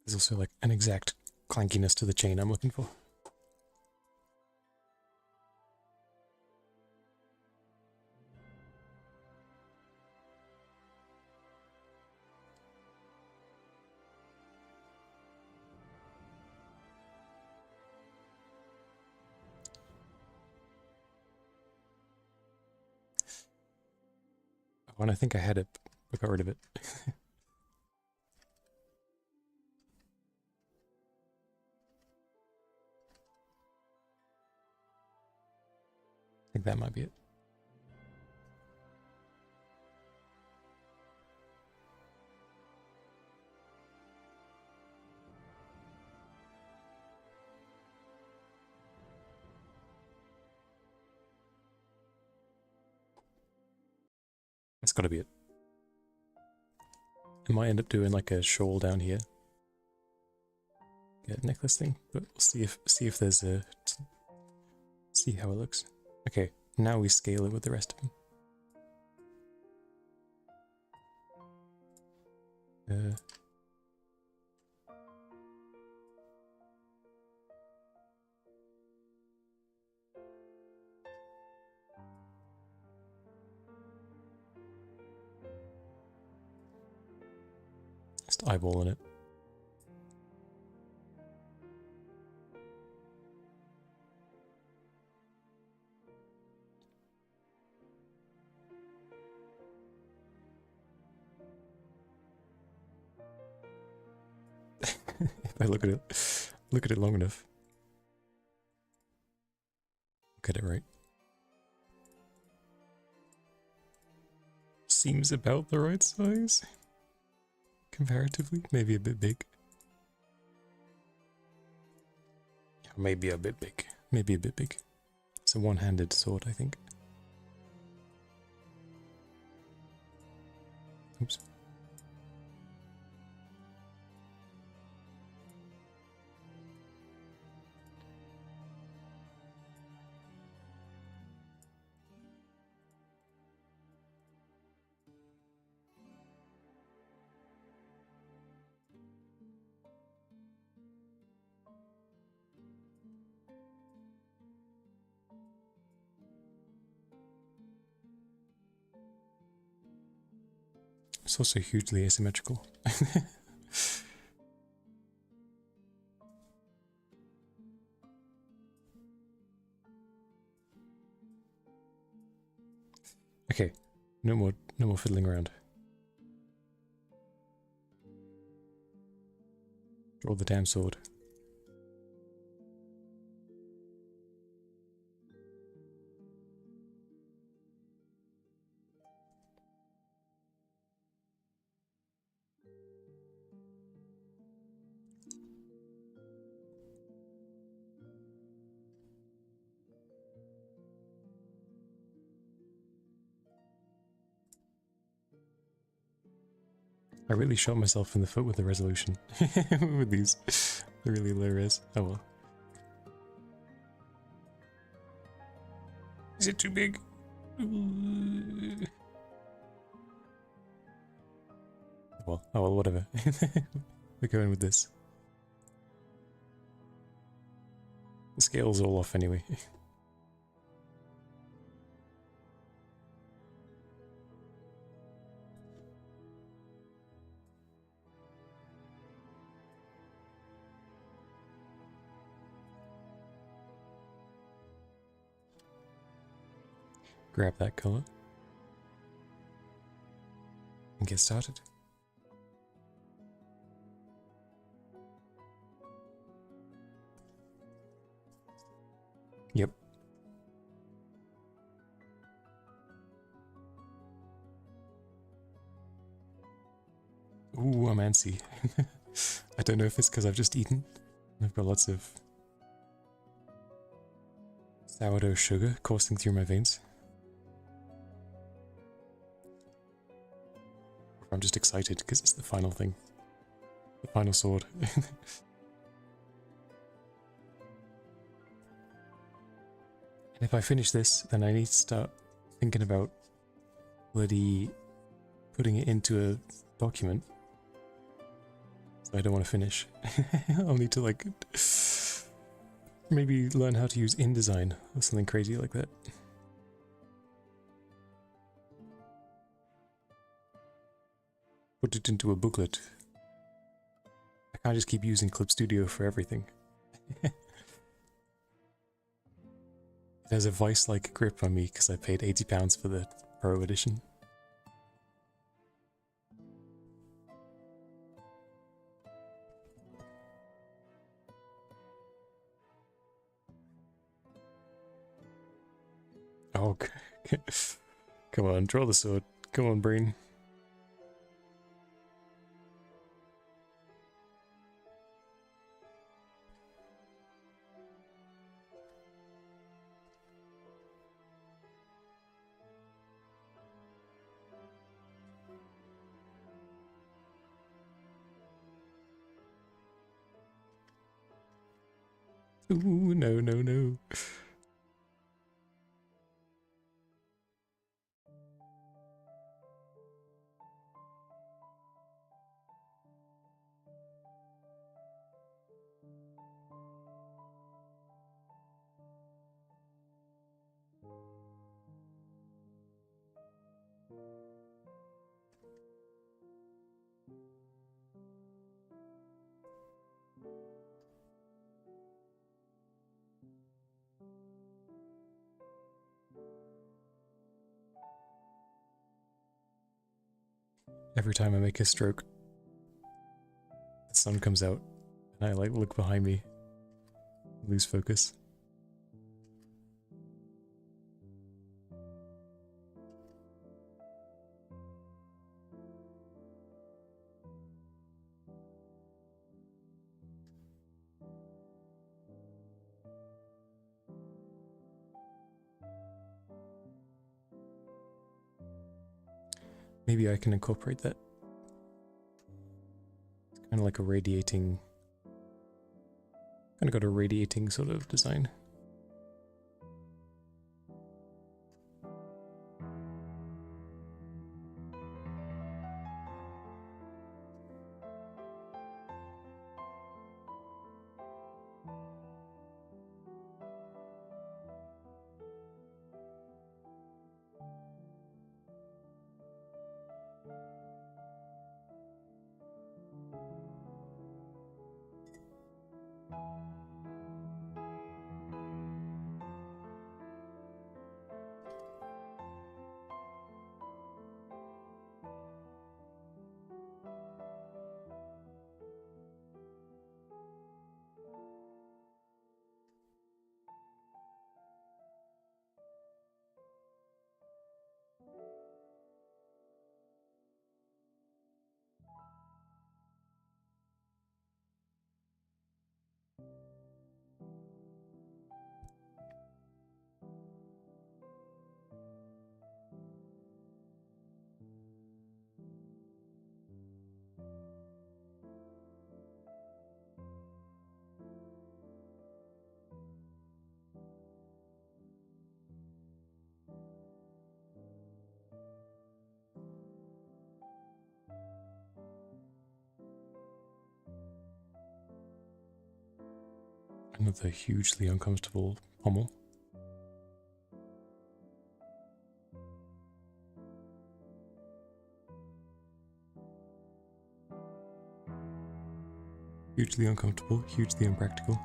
There's also like an exact clankiness to the chain I'm looking for. Oh, and I think I had it, but got rid of it. I think that might be it. That's gotta be it. I might end up doing like a shawl down here. Get a necklace thing, but we'll see if there's a... see how it looks. Okay, now we scale it with the rest of them. Just eyeballing it. if I look at it long enough. Look at it right. Seems about the right size. Comparatively, maybe a bit big. Maybe a bit big. Maybe a bit big. It's a one-handed sword, I think. Oops. It's also hugely asymmetrical. Okay, no more fiddling around. Draw the damn sword. I really shot myself in the foot with the resolution. With these. They're really low res. Oh well. Is it too big? Oh well, whatever. We're going with this. The scale's all off anyway. Grab that color. And get started. Yep. Ooh, I'm antsy. I don't know if it's because I've just eaten. I've got lots of sourdough sugar coursing through my veins. Or I'm just excited because it's the final thing. The final sword. And if I finish this, then I need to start thinking about bloody putting it into a document. So I don't want to finish. I'll need to like maybe learn how to use InDesign or something crazy like that. Put it into a booklet. I can't just keep using Clip Studio for everything. It has a vice-like grip on me because I paid £80 for the Pro edition. Oh, come on, draw the sword. Come on, brain. Ooh, no, no, no. Every time I make a stroke, the sun comes out And I like look behind me, lose focus. Maybe I can incorporate that. It's kind of like a radiating, kind of got a radiating sort of design. Another hugely uncomfortable pommel. Hugely uncomfortable, hugely impractical.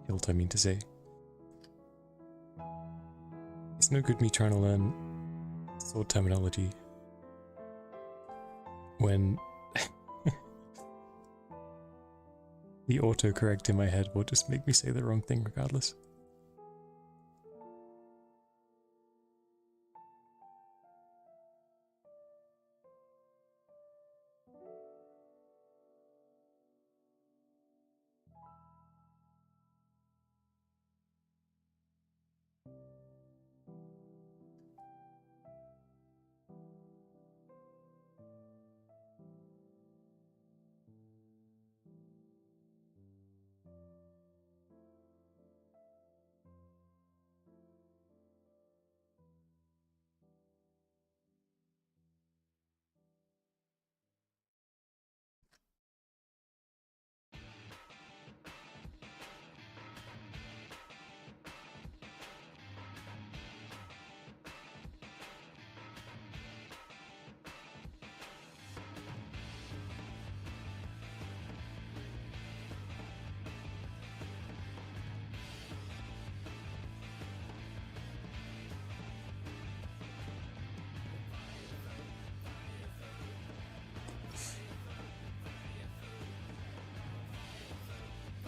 Hilt, I mean to say. It's no good me trying to learn sword terminology when the autocorrect in my head will just make me say the wrong thing regardless.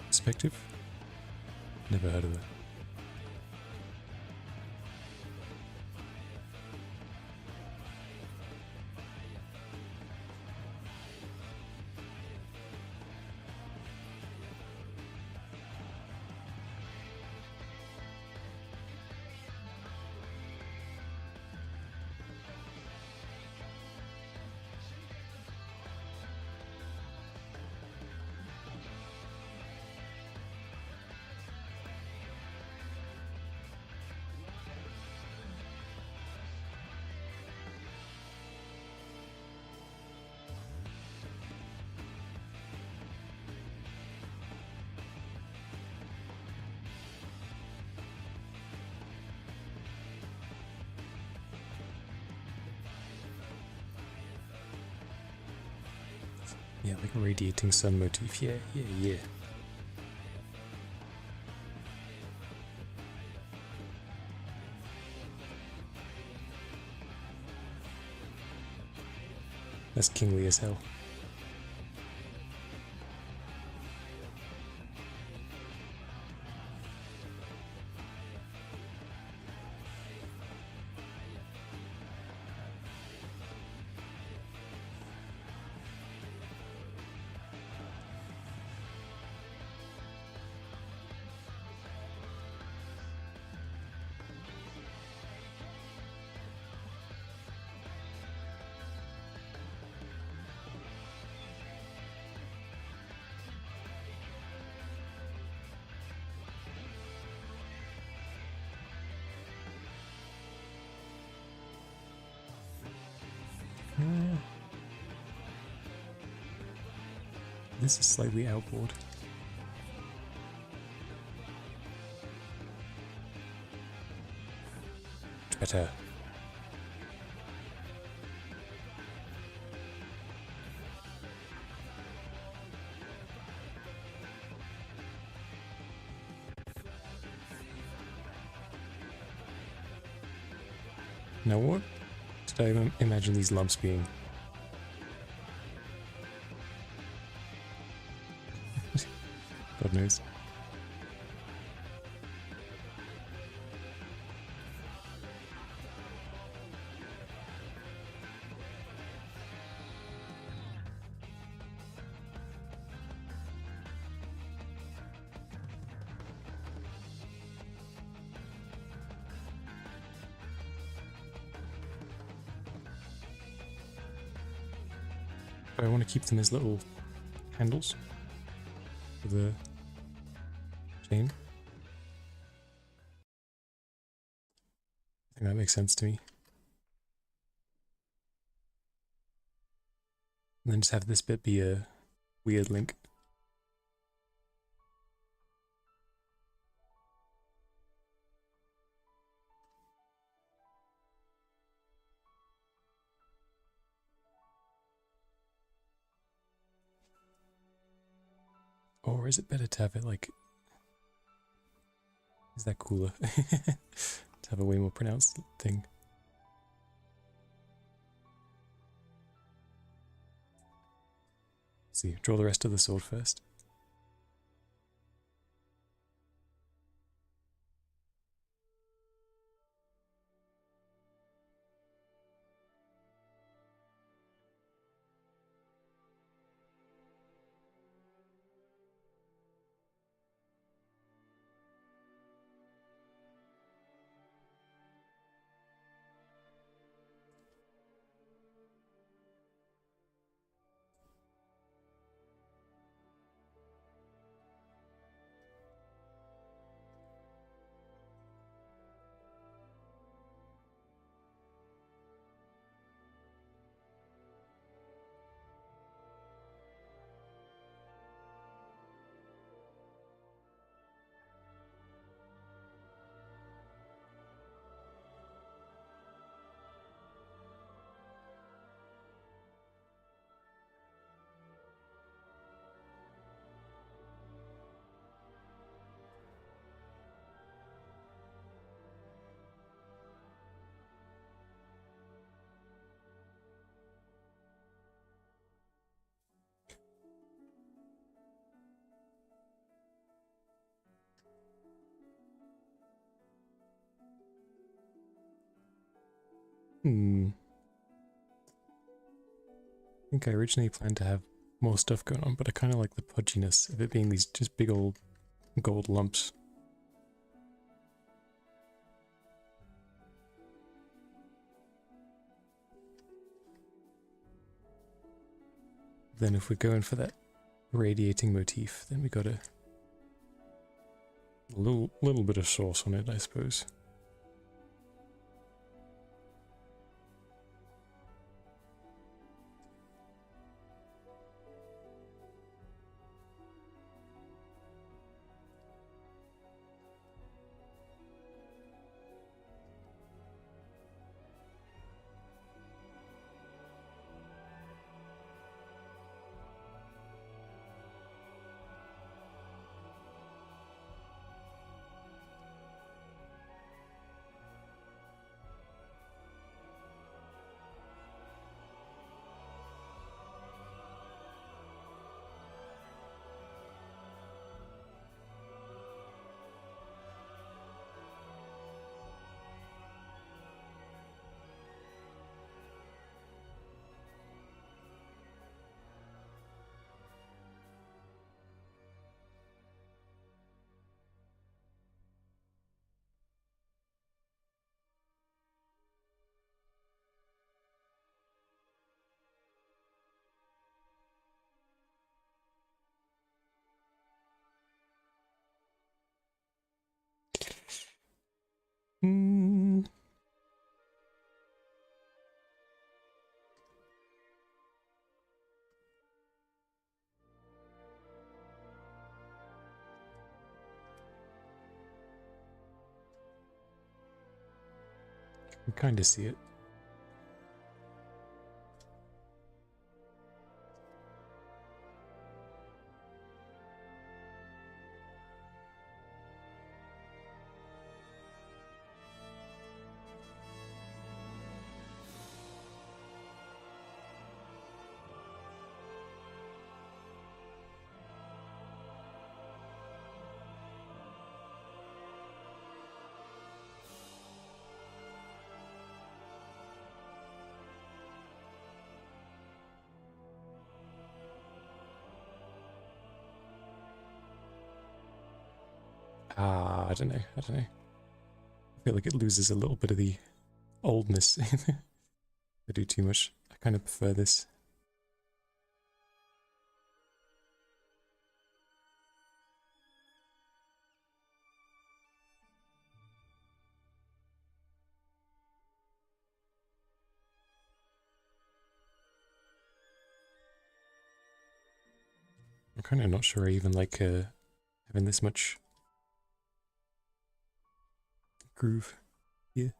Perspective? Never heard of that. Yeah, like a radiating sun motif. Yeah, yeah, yeah. That's kingly as hell. This is slightly outboard. Better. Now what did I imagine these lumps being? God knows. But I want to keep them as little handles for the chain. I think that makes sense to me. And then just have this bit be a weird link. Or is it better to have it like... Is that cooler? To have a way more pronounced thing. Let's see, draw the rest of the sword first. I think I originally planned to have more stuff going on, but I kind of like the pudginess of it being these just big old gold lumps. Then if we're going for that radiating motif, then we got a little bit of sauce on it, I suppose. can kind of see it. I don't know. I don't know. I feel like it loses a little bit of the oldness. I do too much. I kind of prefer this. I'm kind of not sure I even like having this much groove here.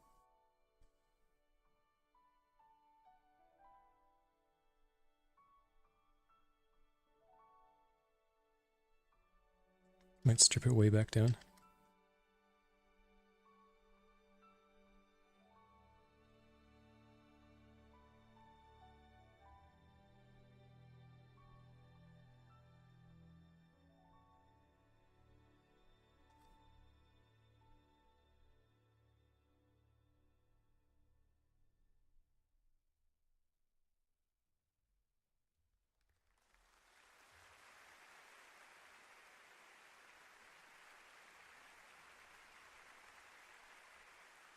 Might strip it way back down.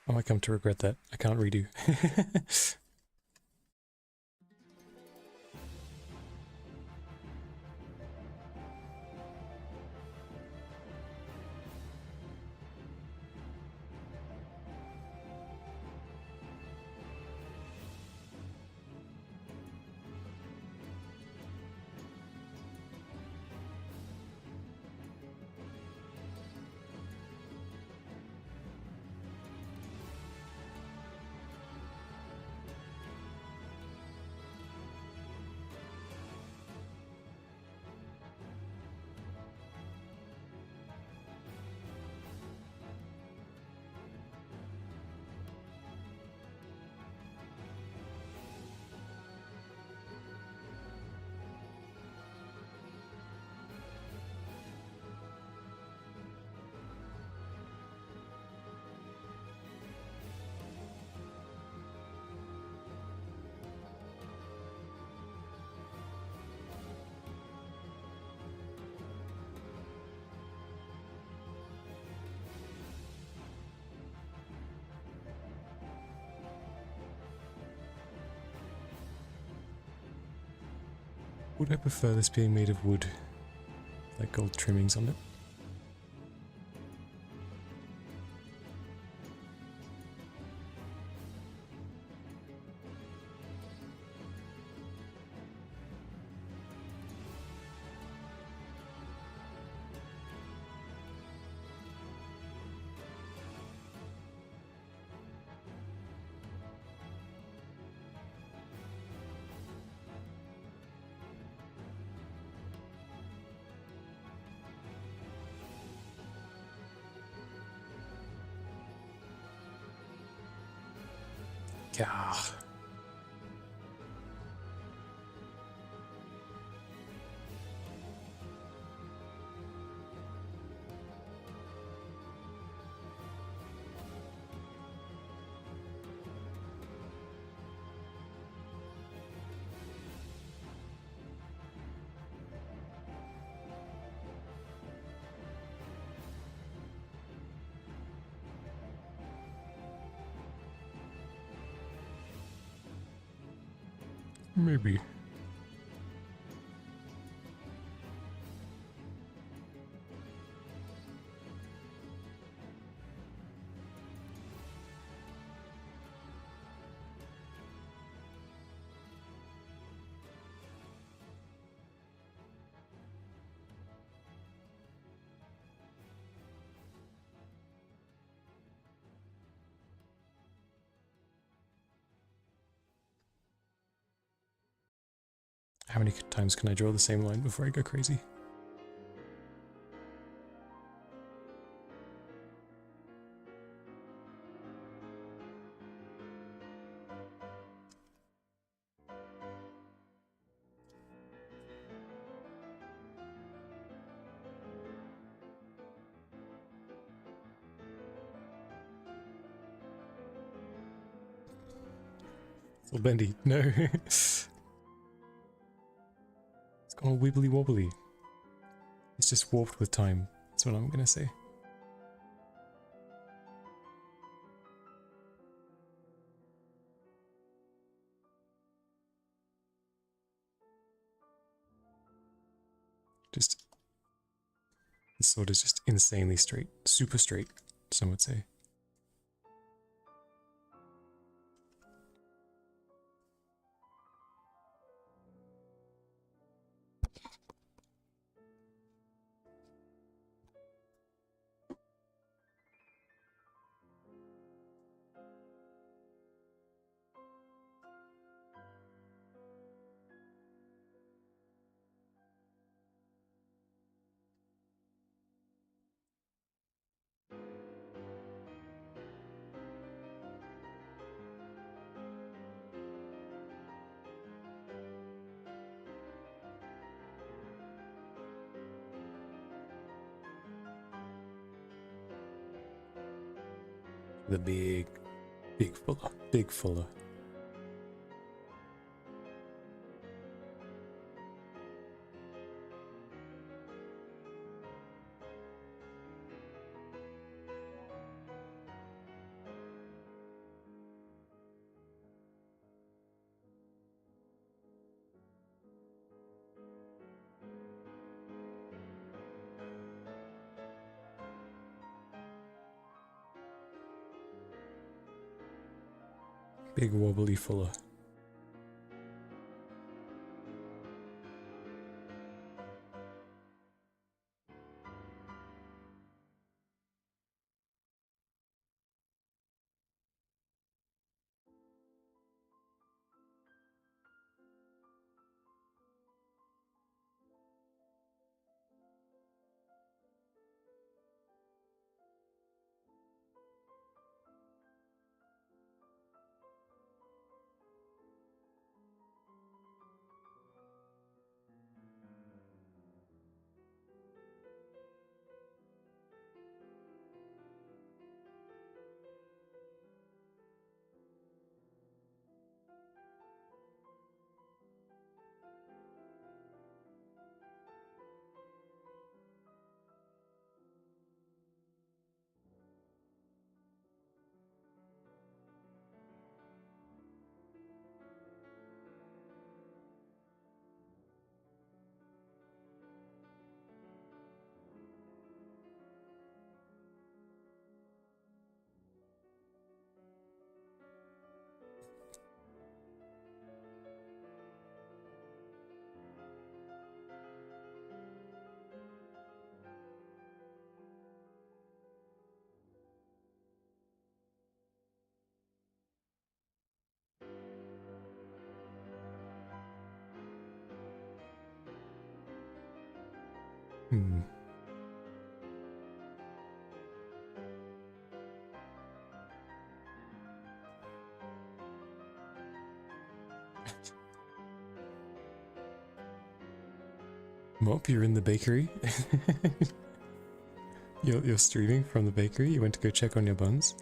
I might come to regret that. I can't redo. Would I prefer this being made of wood? Like gold trimmings on it? Yeah. Maybe. How many times can I draw the same line before I go crazy? It's all bendy. No. It's gone all wibbly wobbly. It's just warped with time. That's what I'm gonna say. Just, this sword is just insanely straight. Super straight, some would say. The big fuller, big fuller. Big wobbly fuller. Hmm. Mop, you're in the bakery. You're streaming from the bakery. You went to go check on your buns.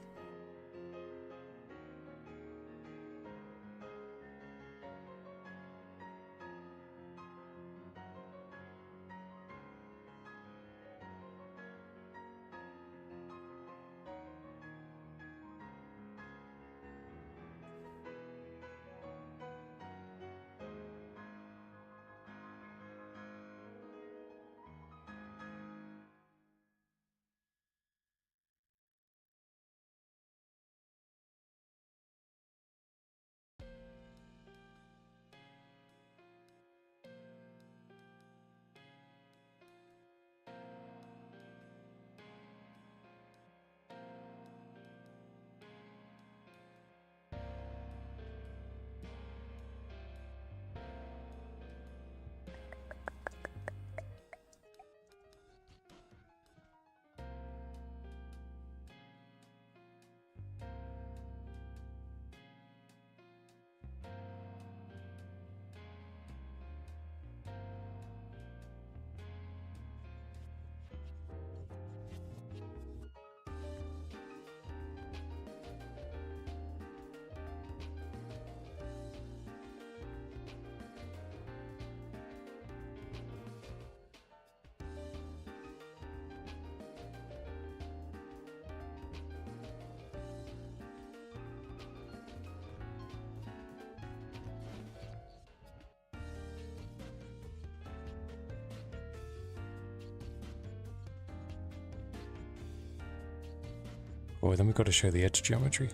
Oh, then we've got to show the edge geometry.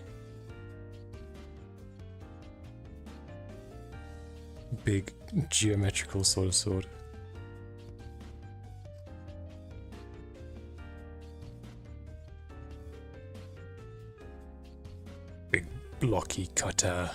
Big geometrical sort of sword. Big blocky cutter.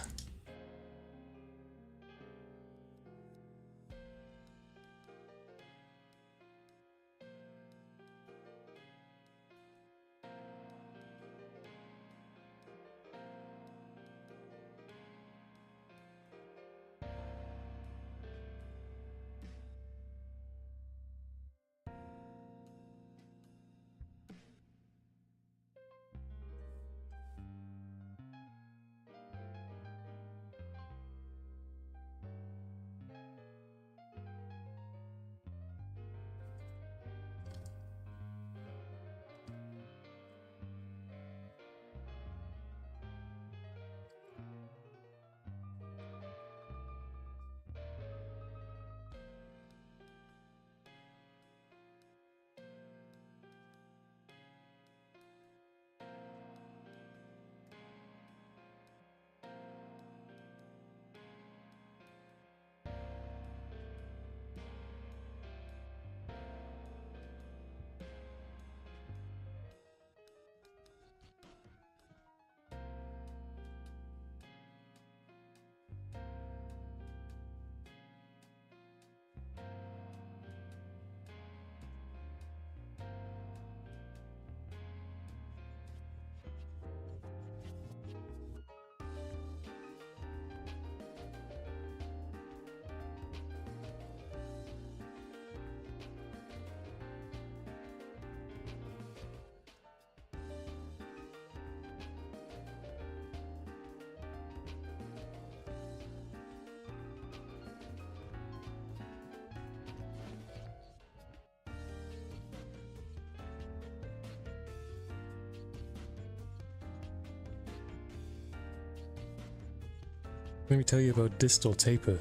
Let me tell you about distal taper.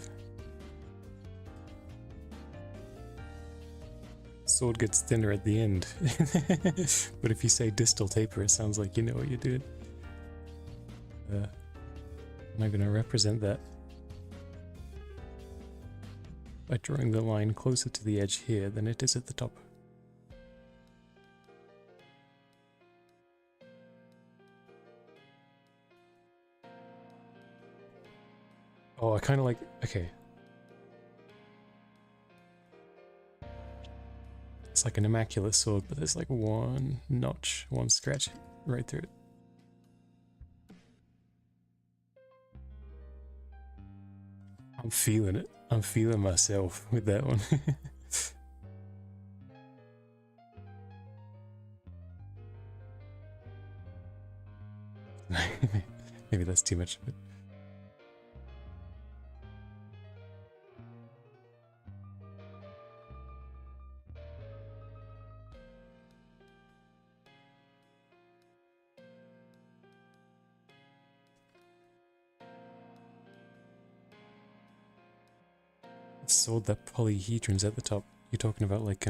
Sword gets thinner at the end. But if you say distal taper, it sounds like you know what you're doing. I'm going to represent that by drawing the line closer to the edge here than it is at the top. Oh, I kind of like... Okay. It's like an immaculate sword, but there's like one notch, one scratch right through it. I'm feeling it. I'm feeling myself with that one. Maybe that's too much of it. Sword that polyhedron's at the top. You're talking about like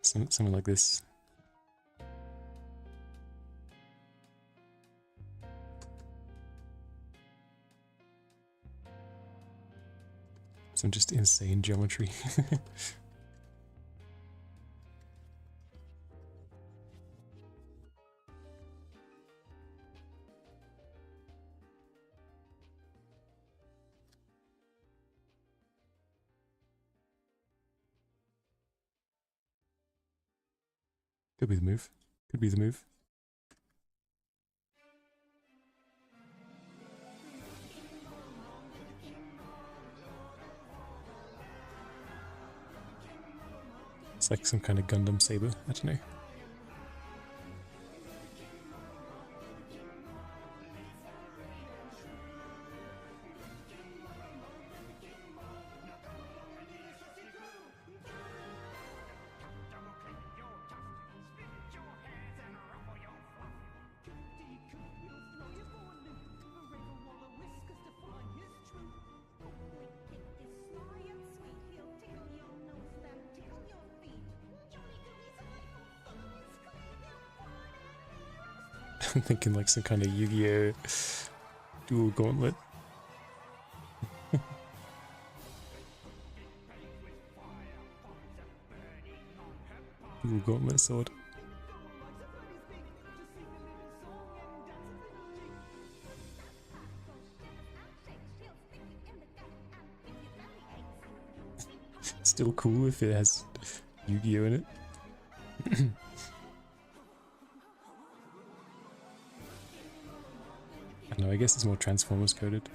something like this. Some just insane geometry. Could be the move. Could be the move. It's like some kind of Gundam saber. I don't know. I'm thinking like some kind of Yu-Gi-Oh! Dual gauntlet. Dual gauntlet sword. Still cool if it has Yu-Gi-Oh! In it. I don't know, I guess it's more Transformers coded.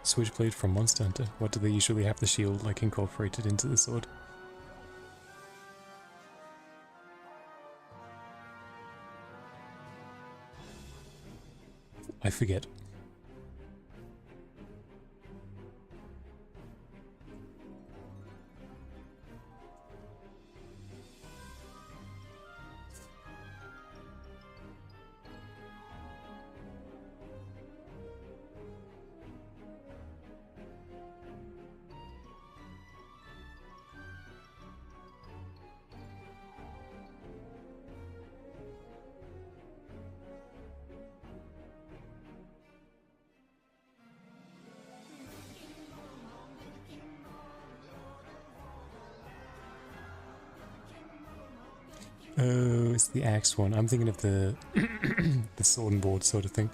Switchblade from Monster Hunter. What do they usually have the shield like incorporated into the sword? I forget. Oh, it's the axe one. I'm thinking of the the sword and board sort of thing.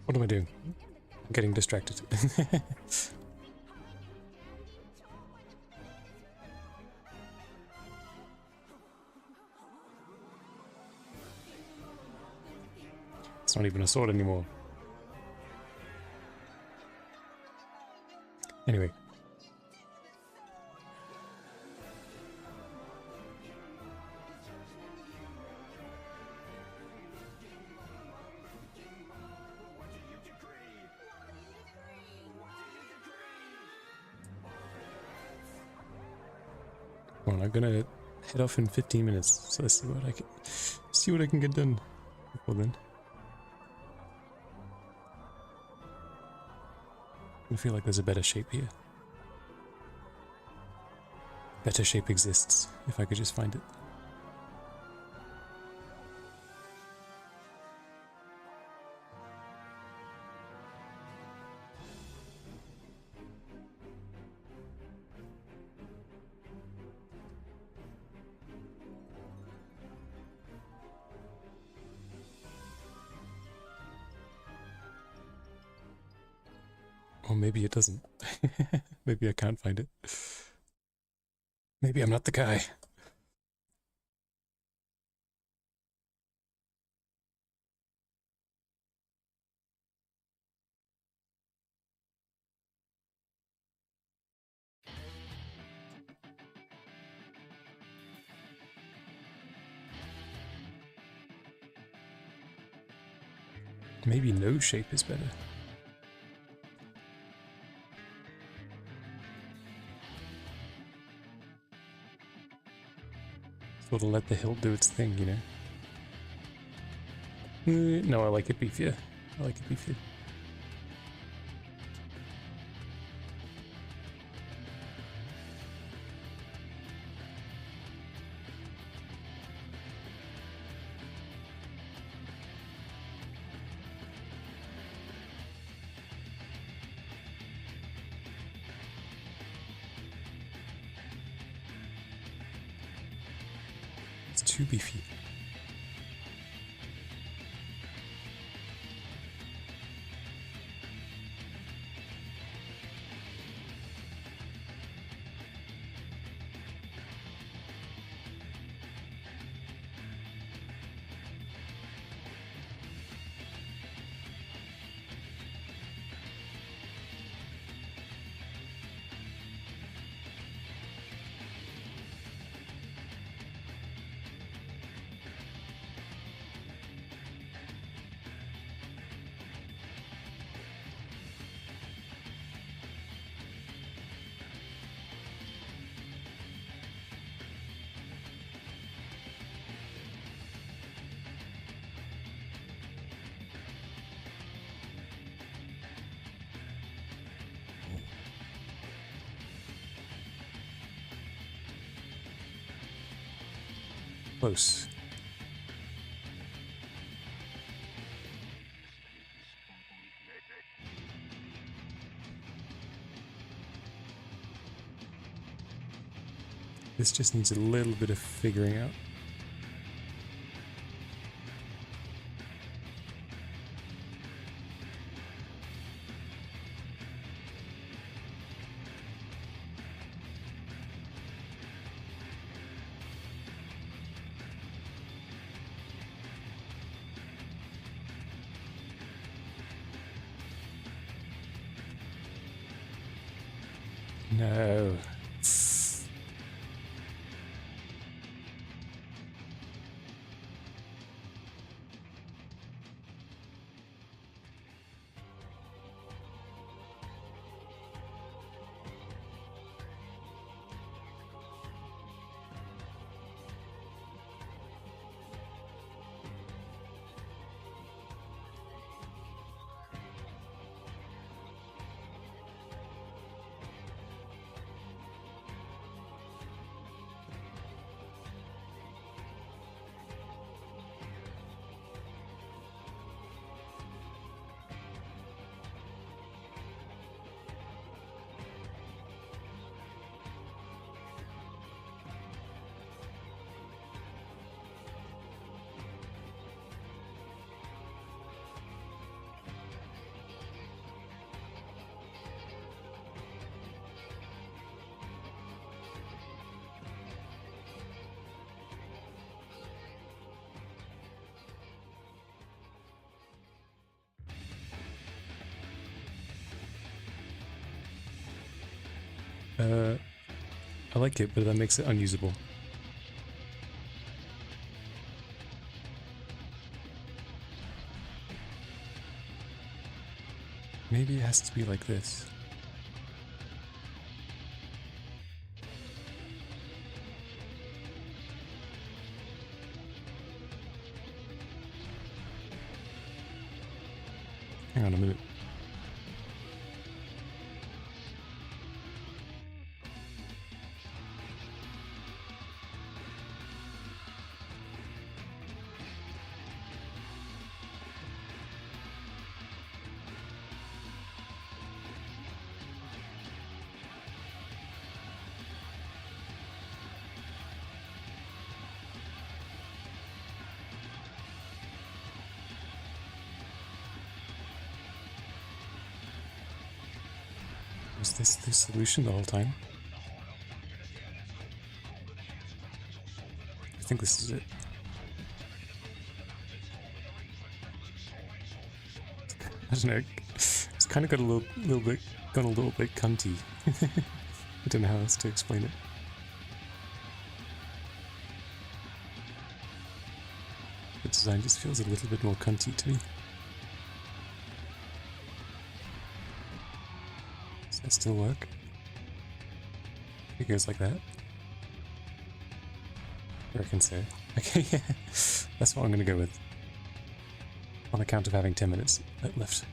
What am I doing? I'm getting distracted. It's not even a sword anymore. Anyway. Well, I'm gonna head off in 15 minutes, so let's see what I can get done before then. I feel like there's a better shape here. Better shape exists, if I could just find it. Or maybe it doesn't. Maybe I can't find it. Maybe I'm not the guy. Maybe no shape is better. Sort of let the hilt do its thing, you know? No, I like it beefier. I like it beefier. too beefy. Close. This just needs a little bit of figuring out. No. I like it, but that makes it unusable. Maybe it has to be like this. Hang on a minute. Was this the solution the whole time? I think this is it. I don't know. It's kind of got a little bit cunty. I don't know how else to explain it. The design just feels a little bit more cunty to me. Does that still work? It goes like that. I reckon so. Okay, yeah. That's what I'm gonna go with. On account of having 10 minutes left.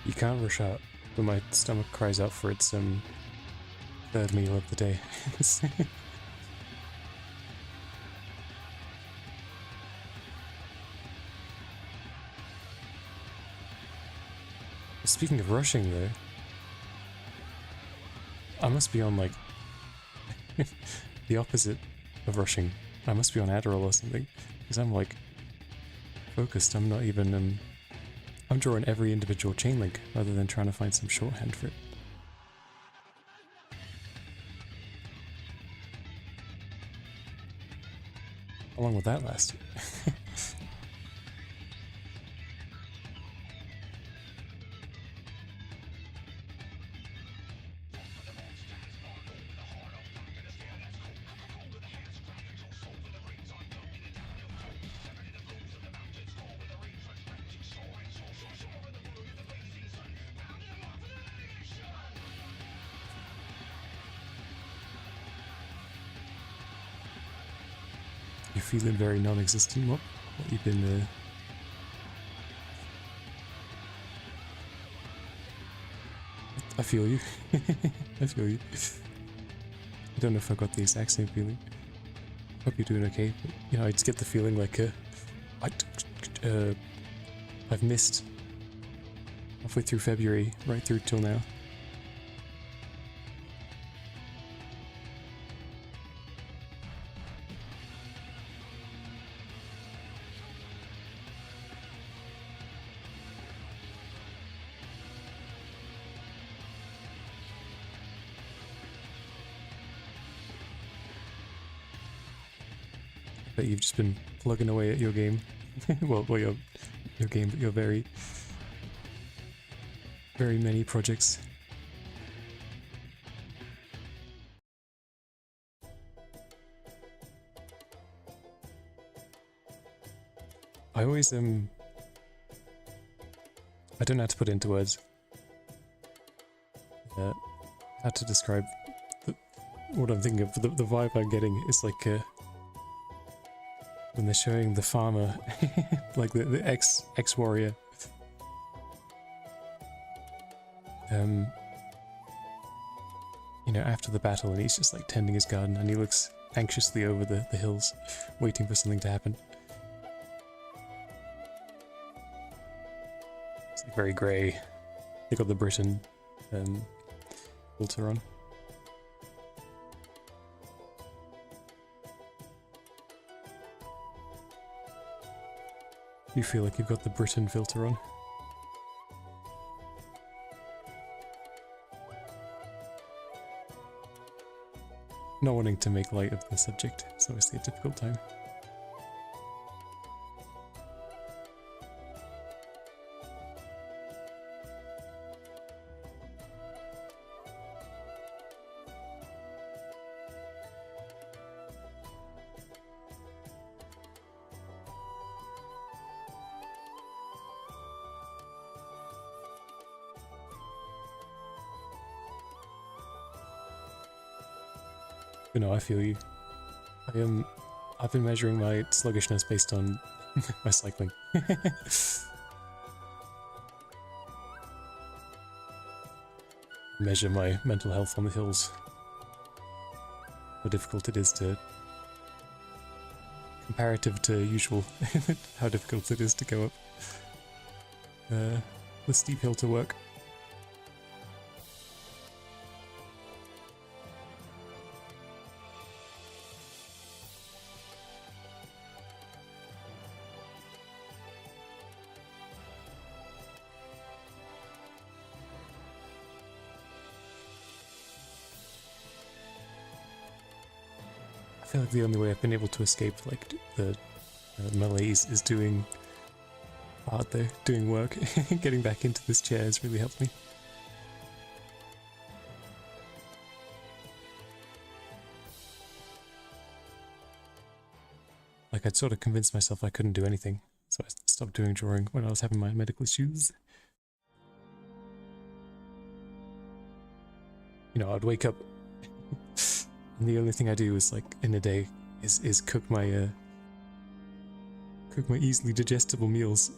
You can't rush out, but my stomach cries out for its third meal of the day. Speaking of rushing though, I must be on like the opposite of rushing. I must be on Adderall or something, because I'm like focused. I'm not even I'm drawing every individual chain link rather than trying to find some shorthand for it. How long will that last? You're feeling very non-existent, what you've been I feel you. I feel you. I don't know if I got the exact same feeling. Hope you're doing okay, but you know, I just get the feeling like I've missed halfway through February, right through till now. But you've just been plugging away at your game. well, your game, but your very many projects. I always I don't know how to put it into words. How to describe what I'm thinking of. The vibe I'm getting is like when they're showing the farmer, like the ex-warrior, you know, after the battle, and he's just like tending his garden, and he looks anxiously over the hills, waiting for something to happen. It's like very grey. They got the Britain filter on. You feel like you've got the Britain filter on. Not wanting to make light of the subject, it's obviously a difficult time. But no, I feel you. I've been measuring my sluggishness based on my cycling. Measure my mental health on the hills. How difficult it is to... comparative to usual, how difficult it is to go up the steep hill to work. I feel like the only way I've been able to escape like the malaise is doing art there, doing work. Getting back into this chair has really helped me. Like I'd sort of convinced myself I couldn't do anything, so I stopped doing drawing when I was having my medical issues. You know, I'd wake up and the only thing I do is like in a day is cook my easily digestible meals.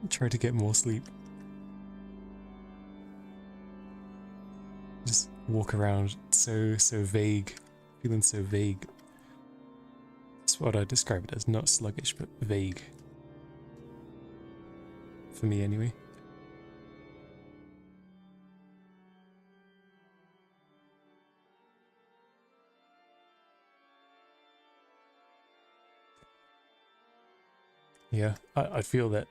try to get more sleep. Just walk around so vague, feeling so vague. That's what I describe it as, not sluggish, but vague. For me, anyway. Yeah, I feel that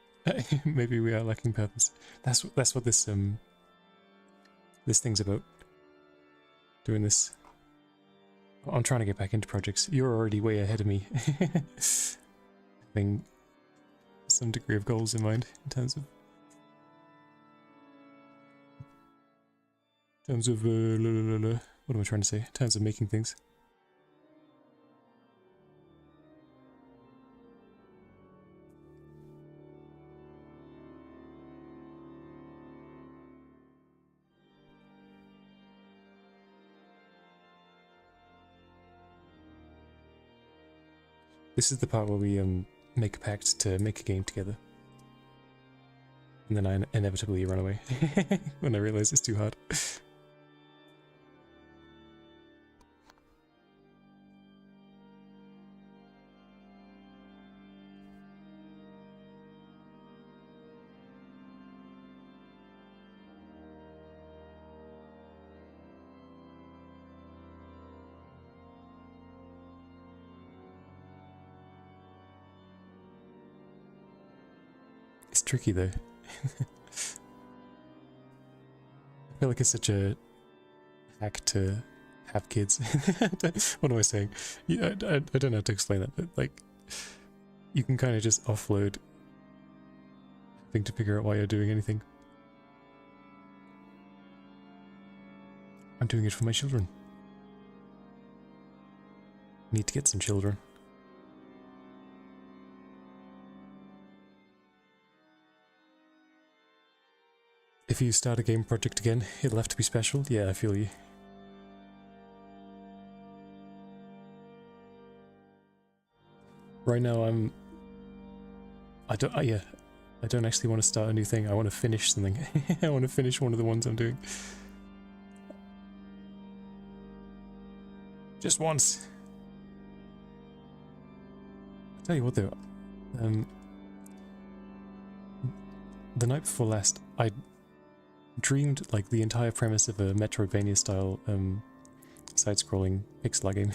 maybe we are lacking purpose. That's what this this thing's about. Doing this. I'm trying to get back into projects. You're already way ahead of me. Having some degree of goals in mind in terms of what am I trying to say? In terms of making things. This is the part where we make a pact to make a game together. And then I inevitably run away when I realize it's too hard. It's tricky though. I feel like it's such a hack to have kids. What am I saying? Yeah, I don't know how to explain that, but like, you can kind of just offload having to figure out why you're doing anything. I'm doing it for my children. I need to get some children. If you start a game project again, it'll have to be special. Yeah, I feel you. Right now I don't actually want to start a new thing. I want to finish something. I want to finish one of the ones I'm doing. Just once. I'll tell you what though, the night before last, I dreamed like the entire premise of a Metroidvania style side-scrolling pixel art game.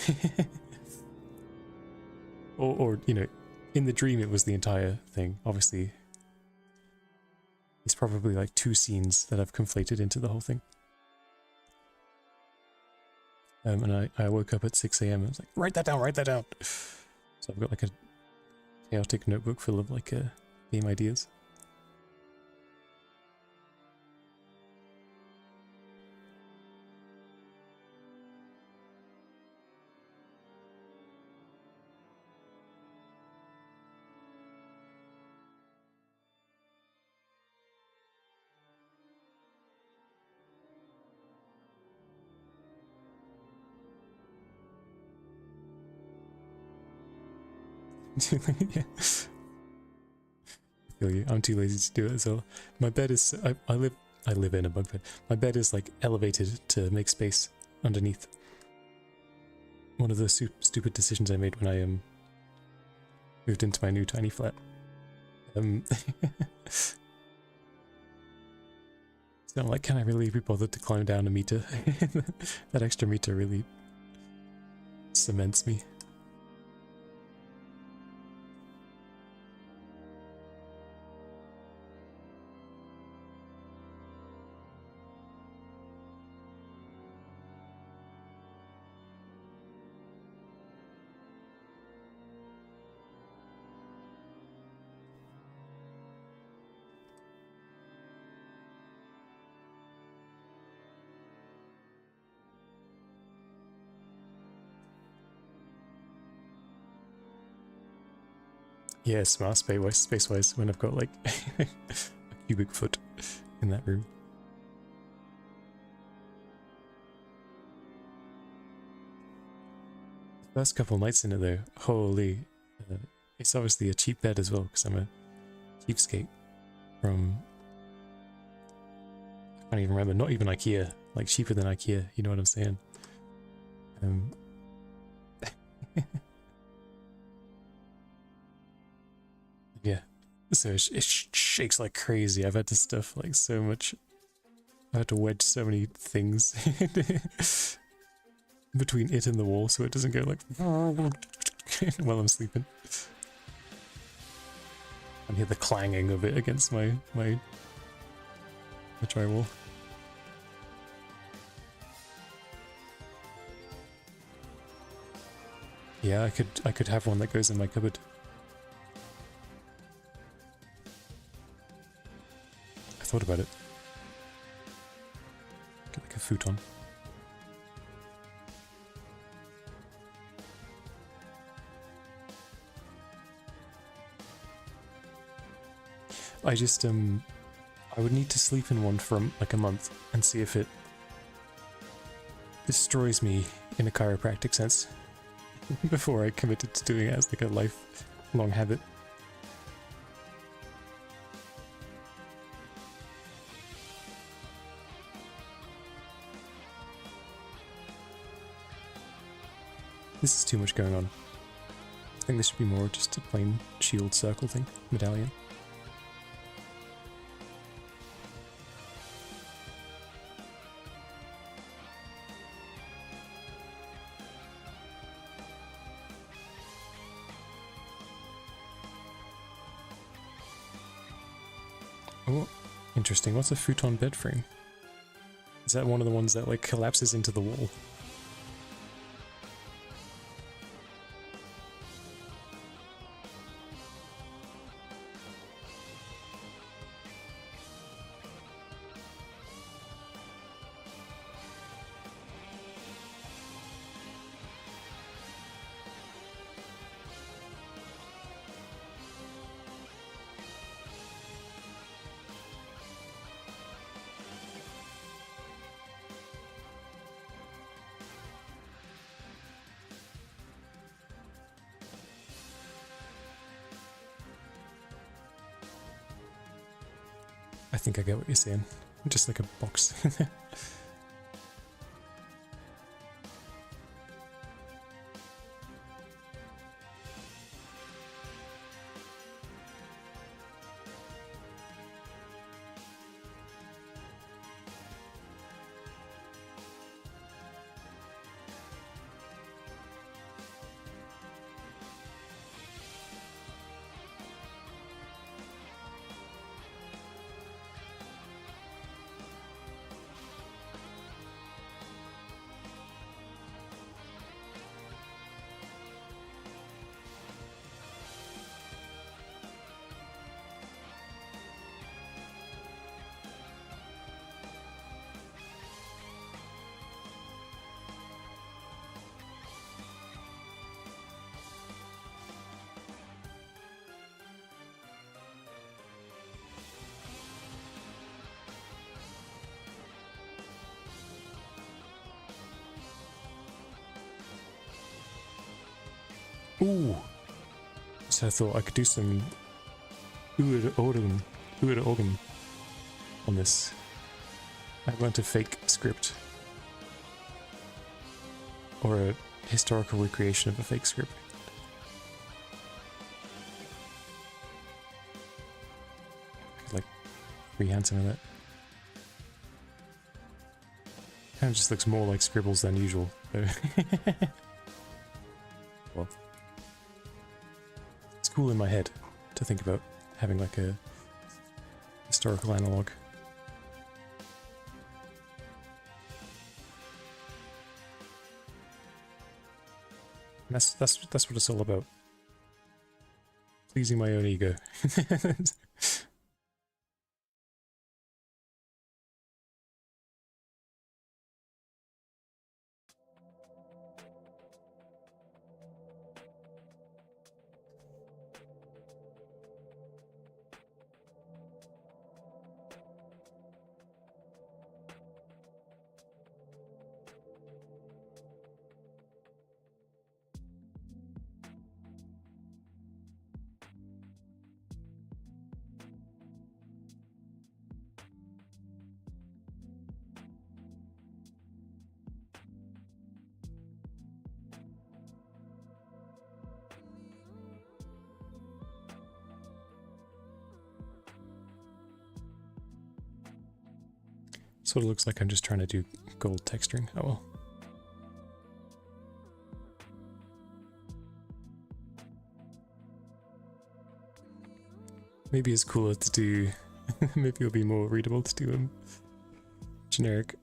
or you know, in the dream it was the entire thing. Obviously it's probably like 2 scenes that I've conflated into the whole thing. And I woke up at 6 AM and I was like, write that down, write that down. So I've got like a chaotic notebook full of like game ideas. Yeah. I feel you. I'm too lazy to do it as well. My bed is I live in a bunk bed. My bed is like elevated to make space underneath. One of the stupid decisions I made when I moved into my new tiny flat. So I'm like, can I really be bothered to climb down a meter? That extra meter really cements me. Yeah, smart space-wise when I've got like a cubic foot in that room. The first couple nights in it though, holy, it's obviously a cheap bed as well because I'm a cheapskate. from, I can't even remember, not even IKEA, like cheaper than IKEA, you know what I'm saying? Yeah, so it shakes like crazy. I've had to stuff like so much. I had to wedge so many things between it and the wall so it doesn't go like while I'm sleeping. I hear the clanging of it against my drywall. Yeah, I could have one that goes in my cupboard. I thought about it. Get like a futon. I just I would need to sleep in one for like a month and see if it destroys me in a chiropractic sense before I committed to doing it as like a lifelong habit. This is too much going on. I think this should be more just a plain shield circle thing, medallion. Oh, interesting. What's a futon bed frame? Is that one of the ones that like collapses into the wall? I think I get what you're saying. Just like a box. Ooh! So I thought I could do some organ on this. I want a fake script. Or a historical recreation of a fake script. I could like freehand some of that. Kind of just looks more like scribbles than usual. So well, it's cool in my head to think about having like a historical analog. And that's what it's all about. Pleasing my own ego. Sort of looks like I'm just trying to do gold texturing. Oh well. Maybe it's cooler to do... maybe it'll be more readable to do generic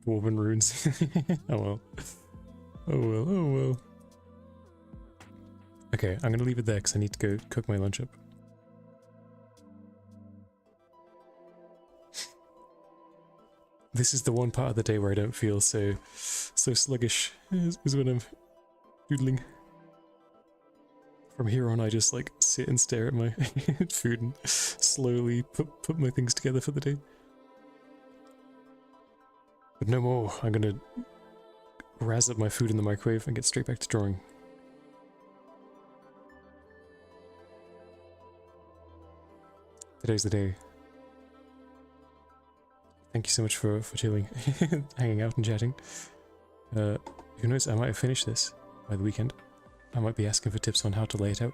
woven runes. Oh well. Oh well, oh well. Okay, I'm gonna leave it there because I need to go cook my lunch up. This is the one part of the day where I don't feel so sluggish, is when I'm doodling. From here on I just like sit and stare at my food and slowly put my things together for the day. But no more, I'm gonna razz up my food in the microwave and get straight back to drawing. Today's the day. Thank you so much for chilling, hanging out and chatting. Who knows, I might have finished this by the weekend. I might be asking for tips on how to lay it out.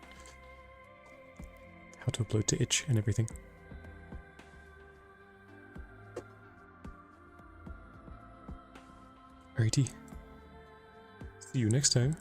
How to upload to itch and everything. Alrighty. See you next time.